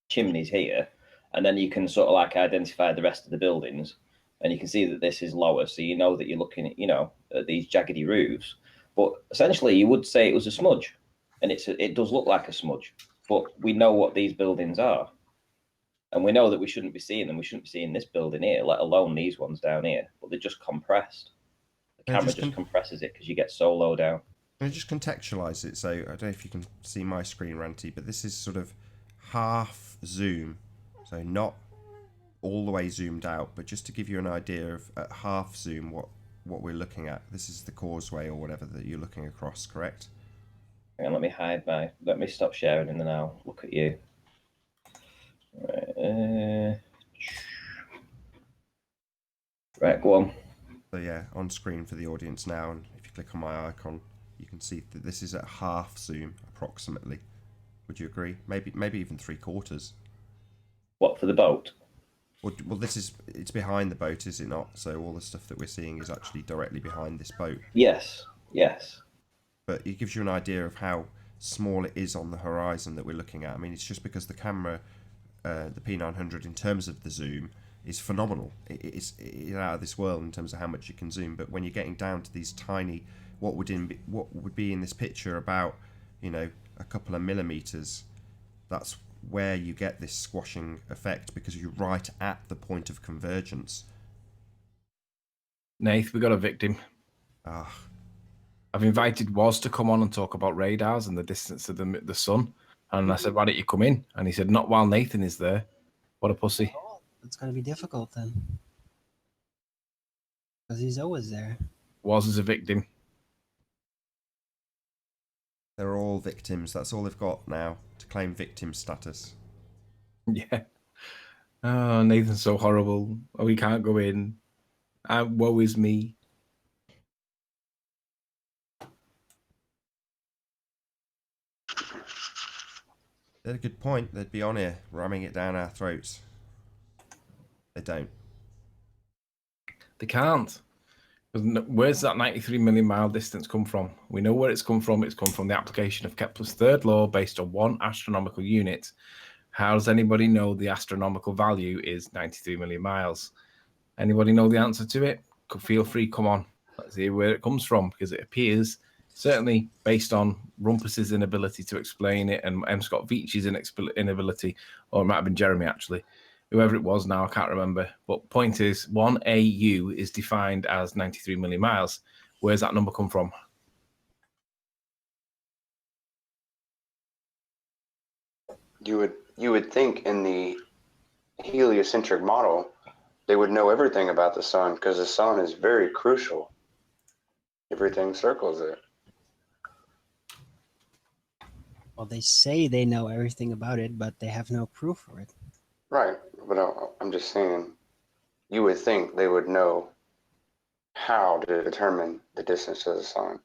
Speaker 7: chimneys here, and then you can sort of like identify the rest of the buildings, and you can see that this is lower, so you know that you're looking at at these jaggedy roofs. But essentially, you would say it was a smudge, and it does look like a smudge. But we know what these buildings are, and we know that we shouldn't be seeing them. We shouldn't be seeing this building here, let alone these ones down here. But they're just compressed. The camera just compresses it because you get so low down.
Speaker 2: I just contextualize it. So I don't know if you can see my screen, Ranty, but this is sort of half zoom, so not all the way zoomed out, but just to give you an idea of at half zoom what we're looking at. This is the causeway or whatever that you're looking across, correct?
Speaker 7: Hang on, let me stop sharing and then I'll look at you. Right, go on.
Speaker 2: So yeah, on screen for the audience now, and if you click on my icon, you can see that this is at half zoom approximately. Would you agree? Maybe even 3/4.
Speaker 7: What, for the boat?
Speaker 2: Well, it's behind the boat, is it not? So all the stuff that we're seeing is actually directly behind this boat.
Speaker 7: Yes.
Speaker 2: But it gives you an idea of how small it is on the horizon that we're looking at. I mean, it's just because the camera, the P900, in terms of the zoom, is phenomenal. It's out of this world in terms of how much you can zoom. But when you're getting down to these tiny, what would be in this picture about, a couple of millimeters, that's where you get this squashing effect because you're right at the point of convergence.
Speaker 4: Nath, we got a victim. I've invited Woz to come on and talk about radars and the distance to the sun. And I said, why don't you come in? And he said, not while Nathan is there. What a pussy.
Speaker 3: Oh, it's going to be difficult then. Because he's always there.
Speaker 4: Woz is a victim.
Speaker 2: They're all victims. That's all they've got now, to claim victim status.
Speaker 4: Yeah. Oh, Nathan's so horrible. Oh, he can't go in. Woe is me.
Speaker 2: They had a good point. They'd be on here, ramming it down our throats. They don't.
Speaker 4: They can't. Where's that 93 million mile distance come from? We know where it's come from. It's come from the application of Kepler's third law based on one astronomical unit. How does anybody know the astronomical value is 93 million miles? Anybody know the answer to it? Feel free, come on. Let's see where it comes from, because it appears, certainly based on Rumpus's inability to explain it and M. Scott Veitch's inability, or it might have been Jeremy actually, whoever it was now, I can't remember. But point is, 1 AU is defined as 93 million miles. Where's that number come from?
Speaker 6: You would think in the heliocentric model, they would know everything about the sun because the sun is very crucial. Everything circles it.
Speaker 3: Well, they say they know everything about it, but they have no proof for it.
Speaker 6: Right, but I'm just saying, you would think they would know how to determine the distance to the sun.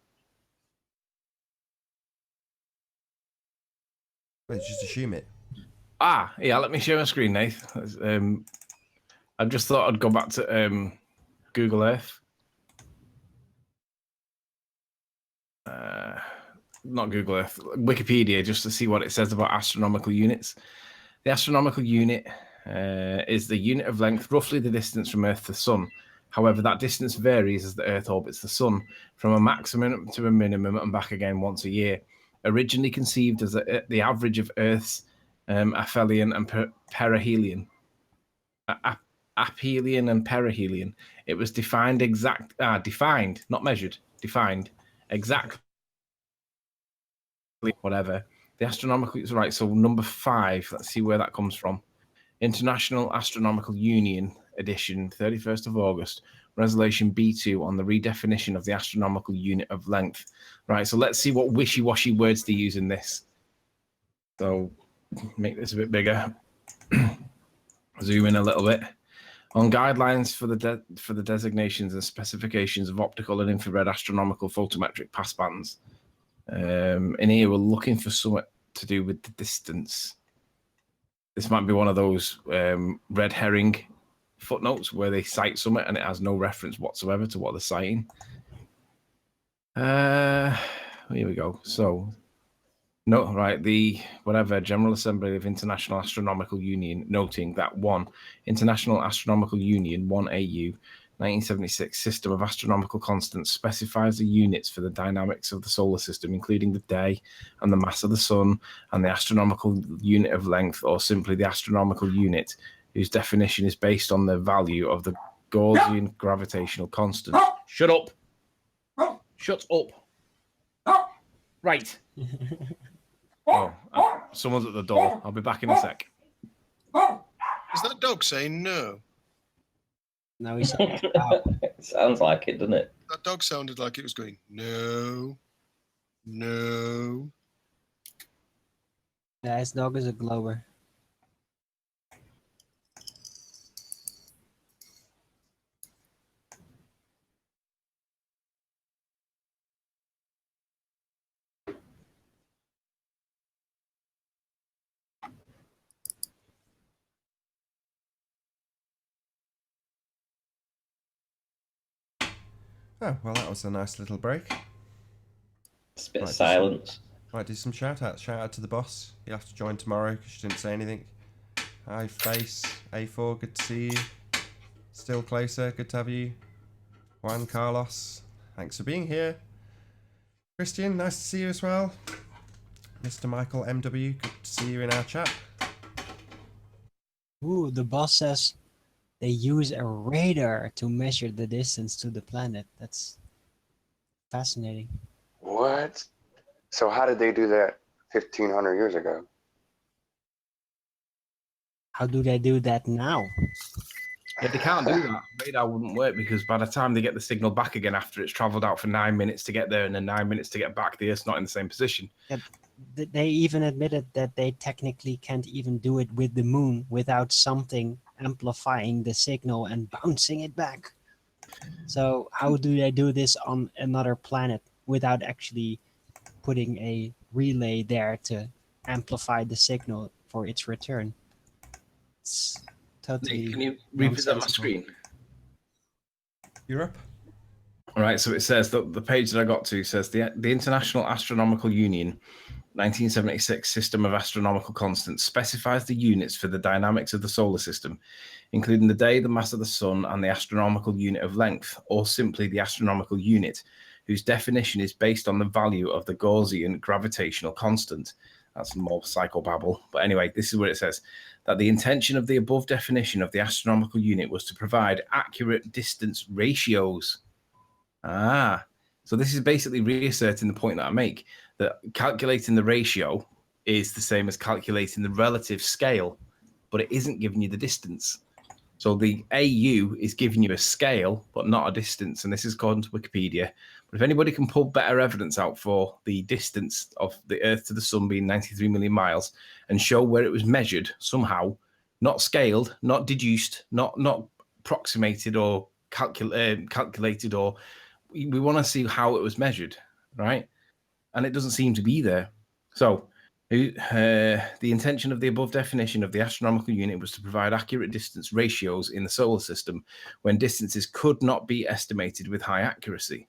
Speaker 2: Let's just assume it.
Speaker 4: Yeah, let me share my screen, Nath. I just thought I'd go back to Google Earth. Not Google Earth, Wikipedia, just to see what it says about astronomical units. The astronomical unit is the unit of length, roughly the distance from Earth to the Sun. However, that distance varies as the Earth orbits the Sun, from a maximum to a minimum and back again once a year. Originally conceived as the average of Earth's aphelion and perihelion. Aphelion and perihelion. It was defined, not measured, defined exactly, whatever. The astronomical, right, so number 5, let's see where that comes from. International Astronomical Union edition, 31st of August, resolution B2 on the redefinition of the astronomical unit of length. Right, so let's see what wishy-washy words they use in this. So make this a bit bigger. Zoom in a little bit. On guidelines for the designations and specifications of optical and infrared astronomical photometric passbands. In here, we're looking for something to do with the distance. This might be one of those red herring footnotes where they cite something and it has no reference whatsoever to what they're citing. Here we go. So, no, right, the General Assembly of International Astronomical Union noting that 1. International Astronomical Union 1AU 1976 system of astronomical constants specifies the units for the dynamics of the solar system, including the day and the mass of the sun, and the astronomical unit of length, or simply the astronomical unit, whose definition is based on the value of the Gaussian gravitational constant. Shut up. Shut up. Right. Oh, someone's at the door. I'll be back in a sec.
Speaker 1: Is that dog saying no?
Speaker 3: No, he said, wow.
Speaker 7: Sounds like it, doesn't it?
Speaker 1: That dog sounded like it was going, no, no.
Speaker 3: Yeah, his dog is a glower.
Speaker 2: Oh, well, that was a nice little break.
Speaker 7: It's a bit of
Speaker 2: Right,
Speaker 7: silence.
Speaker 2: Might do some shout outs. Shout out to the boss. You'll have to join tomorrow because she didn't say anything. Hi, Face. A4, good to see you. Still Closer, good to have you. Juan Carlos, thanks for being here. Christian, nice to see you as well. Mr. Michael MW, good to see you in our chat.
Speaker 3: Ooh, the boss says they use a radar to measure the distance to the planet. That's fascinating.
Speaker 6: What? So how did they do that 1,500 years ago?
Speaker 3: How do they do that now?
Speaker 4: Yeah, they can't do that. Radar wouldn't work because by the time they get the signal back again after it's travelled out for 9 minutes to get there and then 9 minutes to get back, the Earth's not in the same position.
Speaker 3: Yeah, they even admitted that they technically can't even do it with the moon without something amplifying the signal and bouncing it back. So how do they do this on another planet without actually putting a relay there to amplify the signal for its return? It's totally.
Speaker 4: Nick, can you represent my
Speaker 3: nonsensical.
Speaker 4: screen?
Speaker 2: You're up.
Speaker 4: All right, so it says that the page that I got to says the International Astronomical Union 1976 system of astronomical constants specifies the units for the dynamics of the solar system, including the day, the mass of the sun, and the astronomical unit of length, or simply the astronomical unit, whose definition is based on the value of the Gaussian gravitational constant. That's more psychobabble. But anyway, this is what it says, that the intention of the above definition of the astronomical unit was to provide accurate distance ratios. So this is basically reasserting the point that I make, that calculating the ratio is the same as calculating the relative scale, but it isn't giving you the distance. So the AU is giving you a scale, but not a distance. And this is according to Wikipedia. But if anybody can pull better evidence out for the distance of the Earth to the Sun being 93 million miles and show where it was measured somehow, not scaled, not deduced, not approximated or calculated, or we want to see how it was measured, right? And it doesn't seem to be there. So the intention of the above definition of the astronomical unit was to provide accurate distance ratios in the solar system when distances could not be estimated with high accuracy.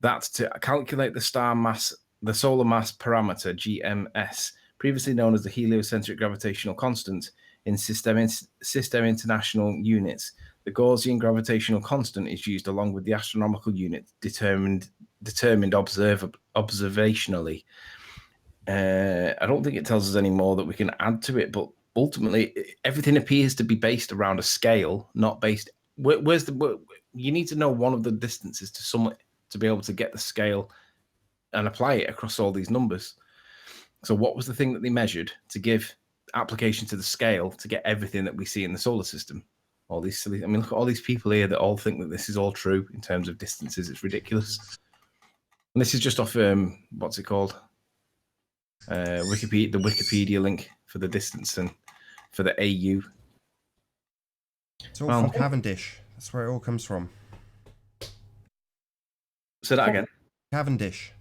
Speaker 4: That to calculate the star mass, the solar mass parameter, GMS,
Speaker 9: previously known as the heliocentric gravitational constant in system international units. The Gaussian gravitational constant is used along with the astronomical unit determined observationally. I don't think it tells us any more that we can add to it, but ultimately everything appears to be based around a scale, not based. You need to know one of the distances to somewhere to be able to get the scale and apply it across all these numbers. So what was the thing that they measured to give application to the scale to get everything that we see in the solar system? All these silly, I mean, look at all these people here that all think that this is all true in terms of distances. It's ridiculous. And this is just off, what's it called? Wikipedia, the Wikipedia link for the distance and for the AU.
Speaker 2: It's all from Cavendish. That's where it all comes from.
Speaker 9: Say that again.
Speaker 2: Cavendish.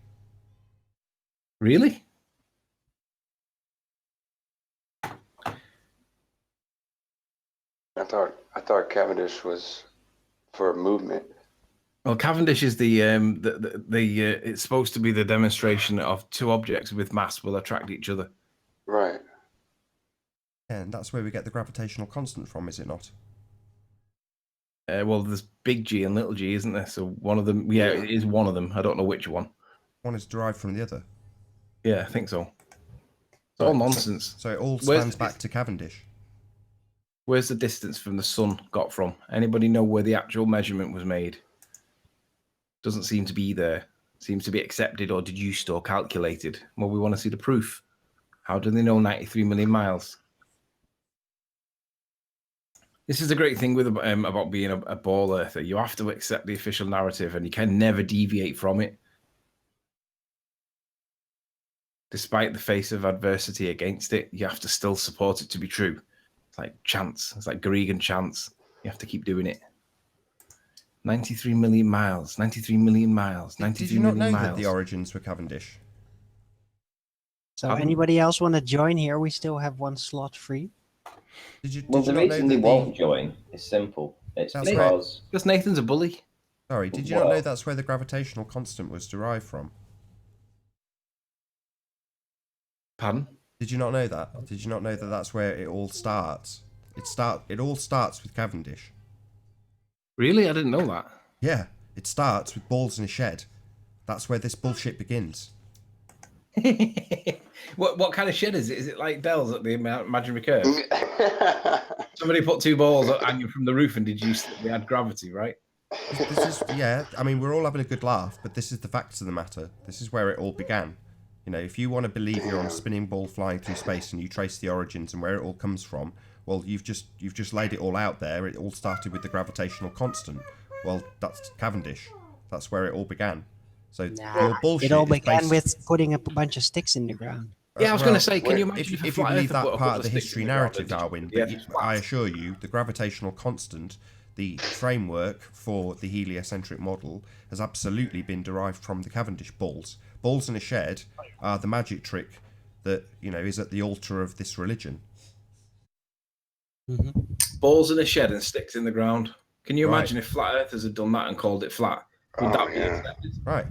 Speaker 9: Really?
Speaker 6: I thought Cavendish was for movement.
Speaker 9: Well, Cavendish is the it's supposed to be the demonstration of two objects with mass will attract each other.
Speaker 6: Right.
Speaker 2: Yeah, and that's where we get the gravitational constant from, is it not?
Speaker 9: Well, there's big G and little g, isn't there? So one of them, yeah, it is one of them. I don't know which one.
Speaker 2: One is derived from the other.
Speaker 9: Yeah, I think so. It's all nonsense.
Speaker 2: So it all spans back to Cavendish.
Speaker 9: Where's the distance from the sun got from? Anybody know where the actual measurement was made? Doesn't seem to be there. Seems to be accepted or deduced or calculated. Well, we want to see the proof. How do they know 93 million miles? This is a great thing with about being a ball earther. You have to accept the official narrative and you can never deviate from it. Despite the face of adversity against it, you have to still support it to be true. It's like chance. It's like Gregan chance. You have to keep doing it. 93 million miles. 93 million miles. 93 million miles.
Speaker 2: Did you not know that the origins were Cavendish?
Speaker 3: So anybody else want to join here? We still have one slot free.
Speaker 7: The reason they won't join is simple. It's because
Speaker 9: Nathan's a bully.
Speaker 2: Sorry, did you not know that's where the gravitational constant was derived from?
Speaker 9: Pardon?
Speaker 2: Did you not know that? Did you not know that that's where it all starts? It all starts with Cavendish.
Speaker 9: Really? I didn't know that.
Speaker 2: Yeah, it starts with balls in a shed. That's where this bullshit begins.
Speaker 9: What kind of shed is it? Is it like Dell's at the imaginary curve? Somebody put two balls hanging from the roof and deduced that we had gravity, right?
Speaker 2: Yeah, I mean, we're all having a good laugh, but this is the facts of the matter. This is where it all began. You know, if you want to believe you're on a spinning ball flying through space and you trace the origins and where it all comes from, well, you've just laid it all out there. It all started with the gravitational constant. Well, that's Cavendish. That's where it all began. So your bullshit.
Speaker 3: It all began with putting a bunch of sticks in the ground.
Speaker 9: Yeah, I was going to say, can you imagine
Speaker 2: if you believe that part of the history narrative, Darwin? But I assure you, the gravitational constant, the framework for the heliocentric model, has absolutely been derived from the Cavendish balls. Balls in a shed are the magic trick that, you know, is at the altar of this religion.
Speaker 3: Mm-hmm.
Speaker 9: Balls in a shed and sticks in the ground. Can you imagine if flat earthers had done that and called it flat? Would that be accepted?
Speaker 2: Right.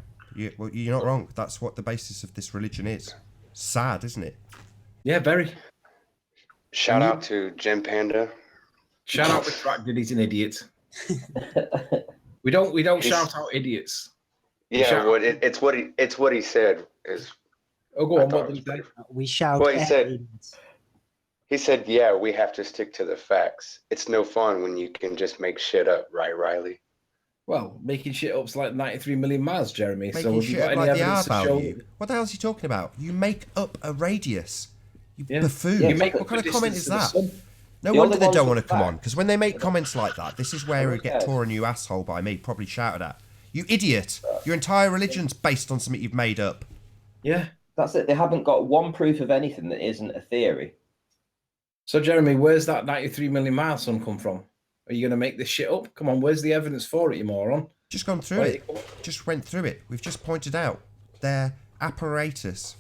Speaker 2: Well, you're not wrong. That's what the basis of this religion is. Sad, isn't it?
Speaker 9: Yeah, very.
Speaker 6: Shout out to Jim Panda.
Speaker 9: Shout out Retracted. He's an idiot. We don't shout out idiots.
Speaker 6: Yeah, well, it's what he said.
Speaker 9: Oh, go on. What did he say?
Speaker 3: We shout.
Speaker 6: Well, he said, yeah, we have to stick to the facts. It's no fun when you can just make shit up, right, Riley?
Speaker 9: Well, making shit up's like 93 million miles, Jeremy.
Speaker 2: Making
Speaker 9: so have you got any evidence to show?
Speaker 2: What the hell is he talking about? You make up a radius. You buffoon.
Speaker 9: Yeah,
Speaker 2: what kind of comment is that? No
Speaker 7: The
Speaker 2: wonder
Speaker 7: only
Speaker 2: they
Speaker 7: ones
Speaker 2: don't
Speaker 7: with
Speaker 2: want to come on,
Speaker 7: facts.
Speaker 2: because when they make comments like that, this is where we get torn a new asshole by me, probably shouted at. You idiot! Your entire religion's based on something you've made up.
Speaker 9: Yeah.
Speaker 7: That's it. They haven't got one proof of anything that isn't a theory.
Speaker 9: So, Jeremy, where's that 93 million mile sun come from? Are you going to make this shit up? Come on, where's the evidence for it, you moron?
Speaker 2: Just gone through it. Just went through it. We've just pointed out their apparatus.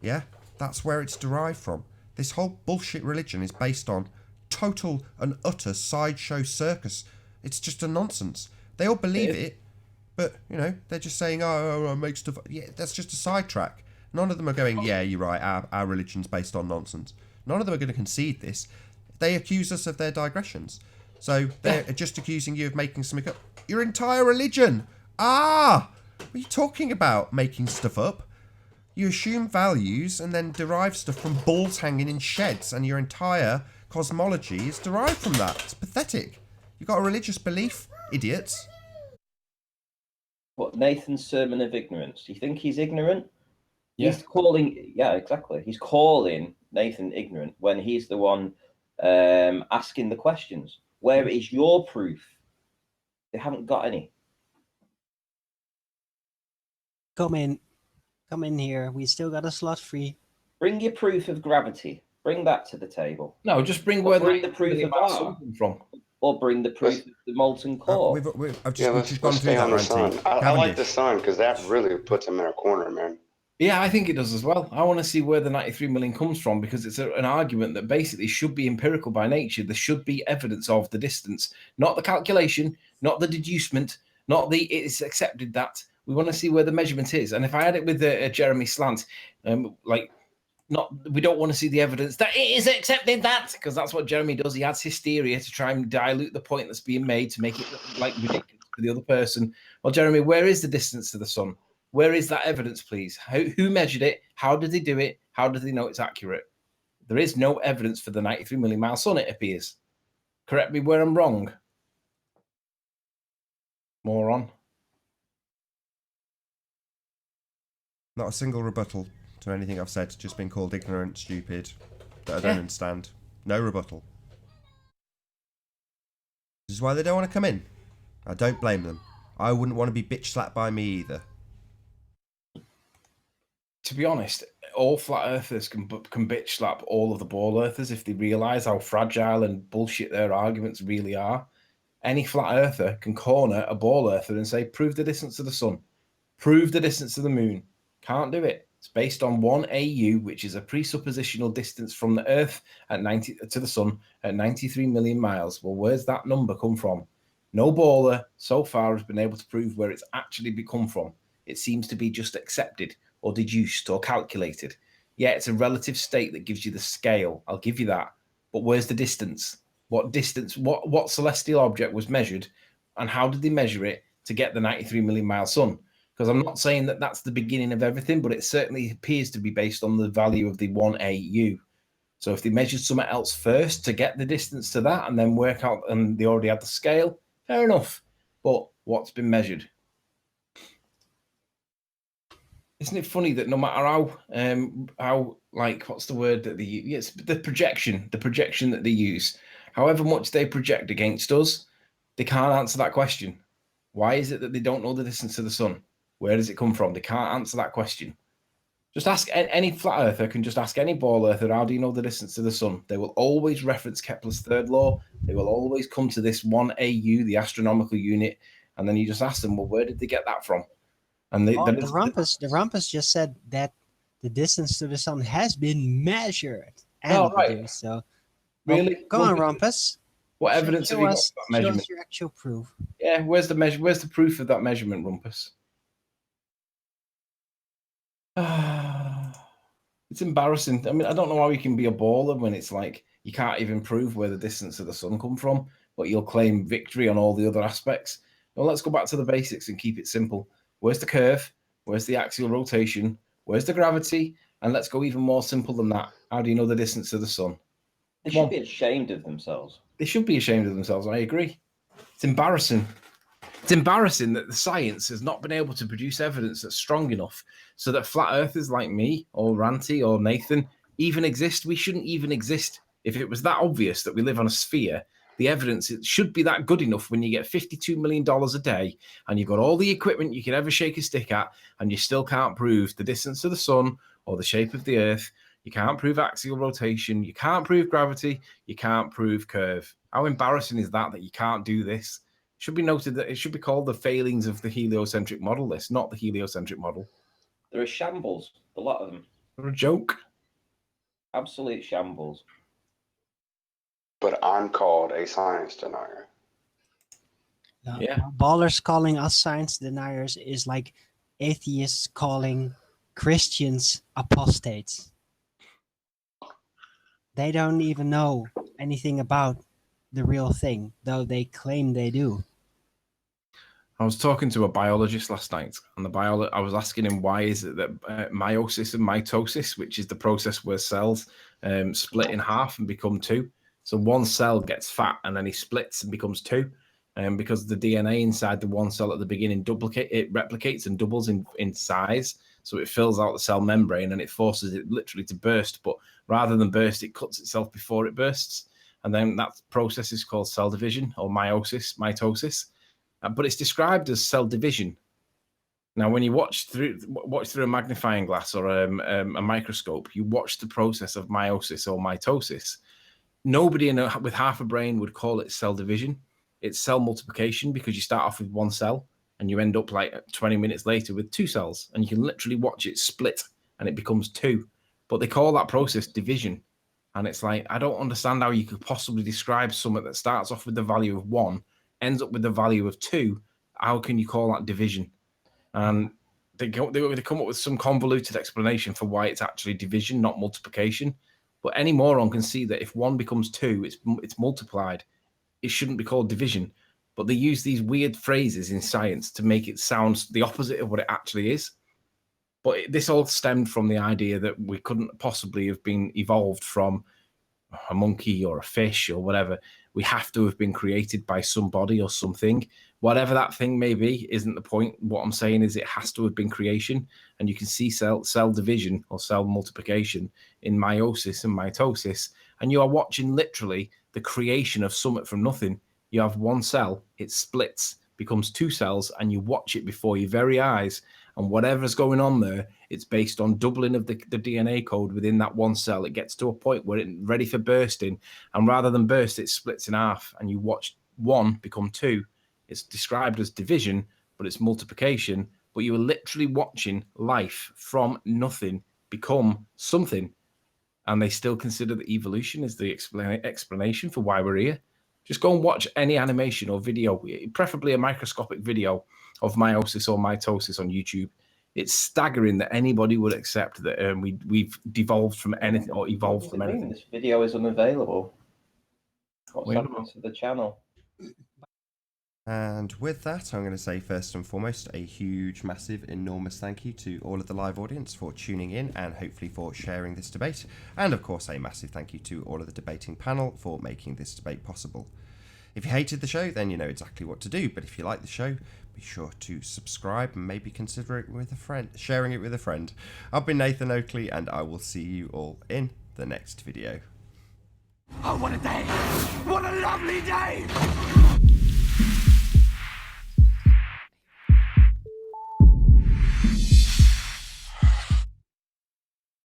Speaker 2: Yeah? That's where it's derived from. This whole bullshit religion is based on total and utter sideshow circus. It's just a nonsense. They all believe it, but, you know, they're just saying, oh, make stuff. Yeah, that's just a sidetrack. None of them are going, yeah, you're right, our religion's based on nonsense. None of them are going to concede this. They accuse us of their digressions. So they're just accusing you of making something up. Your entire religion! Ah! What are you talking about, making stuff up? You assume values and then derive stuff from bulls hanging in sheds, and your entire cosmology is derived from that. It's pathetic. You've got a religious belief, idiots.
Speaker 7: What, Nathan's sermon of ignorance? Do you think he's ignorant?
Speaker 9: Yeah.
Speaker 7: He's calling, yeah, exactly. He's calling Nathan ignorant when he's the one asking the questions. Where is your proof? They haven't got any.
Speaker 3: Come in here. We still got a slot free.
Speaker 7: Bring your proof of gravity. Bring that to the table.
Speaker 9: No, just bring
Speaker 7: Or
Speaker 9: where
Speaker 7: bring the proof of
Speaker 9: mass
Speaker 7: R.
Speaker 9: come from.
Speaker 7: Or bring the proof of the molten core.
Speaker 2: I've
Speaker 6: Yeah,
Speaker 2: just
Speaker 6: let's
Speaker 2: gone through
Speaker 6: stay on
Speaker 2: that,
Speaker 6: the sun.
Speaker 2: Ranty.
Speaker 6: I like the
Speaker 2: Cavendish.
Speaker 6: sun because that really puts him in a corner, man.
Speaker 9: Yeah, I think it does as well. I want to see where the 93 million comes from, because it's an argument that basically should be empirical by nature. There should be evidence of the distance, not the calculation, not the deducement, not the it's accepted that. We want to see where the measurement is. And if I had it with Jeremy Slant, we don't want to see the evidence that it is accepted that, because that's what Jeremy does. He adds hysteria to try and dilute the point that's being made to make it like ridiculous to the other person. Well, Jeremy, where is the distance to the sun? Where is that evidence, please? Who measured it? How did they do it? How do they know it's accurate? There is no evidence for the 93 million mile sun, it appears. Correct me where I'm wrong. Moron.
Speaker 2: Not a single rebuttal to anything I've said. Just been called ignorant, stupid, that I don't understand. No rebuttal. This is why they don't want to come in. I don't blame them. I wouldn't want to be bitch slapped by me either.
Speaker 9: To be honest, all flat earthers can bitch slap all of the ball earthers if they realise how fragile and bullshit their arguments really are. Any flat earther can corner a ball earther and say, prove the distance to the sun, prove the distance to the moon. Can't do it. It's based on 1 AU, which is a presuppositional distance from the Earth at 90 to the sun at 93 million miles. Well, where's that number come from? No baller so far has been able to prove where it's actually come from. It seems to be just accepted or deduced or calculated. Yeah, it's a relative state that gives you the scale. I'll give you that. But where's the distance? What distance, what celestial object was measured, and how did they measure it to get the 93 million mile sun? Because I'm not saying that that's the beginning of everything, but it certainly appears to be based on the value of the 1 AU. So if they measured something else first to get the distance to that and then work out, and they already had the scale, fair enough. But what's been measured? Isn't it funny that no matter how like, what's the word that they use? It's the projection that they use. However much they project against us, they can't answer that question. Why is it that they don't know the distance to the sun? Where does it come from? They can't answer that question. Just ask any flat earther, can just ask any ball earther, how do you know the distance to the sun? They will always reference Kepler's third law. They will always come to this 1 AU, the astronomical unit, and then you just ask them, well, where did they get that from? And
Speaker 3: The Rumpus just said that the distance to the sun has been measured and reduced. So,
Speaker 9: really,
Speaker 3: go on, Rumpus.
Speaker 9: What evidence have you got for that measurement?
Speaker 3: Show us your actual proof.
Speaker 9: Yeah, where's the measure? Where's the proof of that measurement, Rumpus? It's embarrassing. I mean, I don't know how you can be a baller when it's like you can't even prove where the distance of the sun come from, but you'll claim victory on all the other aspects. Well, let's go back to the basics and keep it simple. Where's the curve? Where's the axial rotation? Where's the gravity? And let's go even more simple than that. How do you know the distance to the sun?
Speaker 7: They should be ashamed of themselves.
Speaker 9: They should be ashamed of themselves. I agree. It's embarrassing. It's embarrassing that the science has not been able to produce evidence that's strong enough so that flat earthers like me or Ranty or Nathan even exist. We shouldn't even exist. If it was that obvious that we live on a sphere, the evidence, it should be that good enough when you get $52 million a day and you've got all the equipment you could ever shake a stick at and you still can't prove the distance to the sun or the shape of the earth. You can't prove axial rotation. You can't prove gravity. You can't prove curve. How embarrassing is that you can't do this? It should be noted that it should be called the failings of the heliocentric model list, not the heliocentric model.
Speaker 7: They're a shambles, a lot of them.
Speaker 9: They're a joke.
Speaker 7: Absolute shambles.
Speaker 6: But I'm called a science denier.
Speaker 3: Ballers calling us science deniers is like atheists calling Christians apostates. They don't even know anything about the real thing, though they claim they do.
Speaker 4: I was talking to a biologist last night, and I was asking him why is it that meiosis and mitosis, which is the process where cells split in half and become two. So one cell gets fat and then he splits and becomes two, because the DNA inside the one cell at the beginning replicates and doubles in size. So it fills out the cell membrane and it forces it literally to burst. But rather than burst, it cuts itself before it bursts. And then that process is called cell division or mitosis. But it's described as cell division. Now, when you watch through a magnifying glass or a microscope, you watch the process of meiosis or mitosis. Nobody with half a brain would call it cell division. It's cell multiplication, because you start off with one cell and you end up like 20 minutes later with two cells, and you can literally watch it split and it becomes two. But they call that process division. And it's like, I don't understand how you could possibly describe something that starts off with the value of 1, ends up with the value of 2. How can you call that division? And they come up with some convoluted explanation for why it's actually division, not multiplication. But any moron can see that if 1 becomes 2, it's multiplied. It shouldn't be called division. But they use these weird phrases in science to make it sound the opposite of what it actually is. But this all stemmed from the idea that we couldn't possibly have been evolved from a monkey or a fish or whatever. We have to have been created by somebody or something. Whatever that thing may be isn't the point. What I'm saying is it has to have been creation. And you can see cell division or cell multiplication in meiosis and mitosis. And you are watching literally the creation of something from nothing. You have one cell, it splits, becomes two cells, and you watch it before your very eyes. And whatever's going on there, it's based on doubling of the DNA code within that one cell. It gets to a point where it's ready for bursting. And rather than burst, it splits in half. And you watch 1 become 2. It's described as division, but it's multiplication. But you are literally watching life from nothing become something. And they still consider that evolution is the explanation for why we're here. Just go and watch any animation or video, preferably a microscopic video of meiosis or mitosis on YouTube. It's staggering that anybody would accept that we've devolved from anything or evolved from anything.
Speaker 7: This video is unavailable. What's happened to the channel?
Speaker 2: And with that, I'm going to say first and foremost a huge, massive, enormous thank you to all of the live audience for tuning in and hopefully for sharing this debate. And of course, a massive thank you to all of the debating panel for making this debate possible. If you hated the show, then you know exactly what to do. But if you like the show, be sure to subscribe and maybe consider it with a friend, sharing it with a friend. I've been Nathan Oakley, and I will see you all in the next video.
Speaker 10: Oh, what a day! What a lovely day!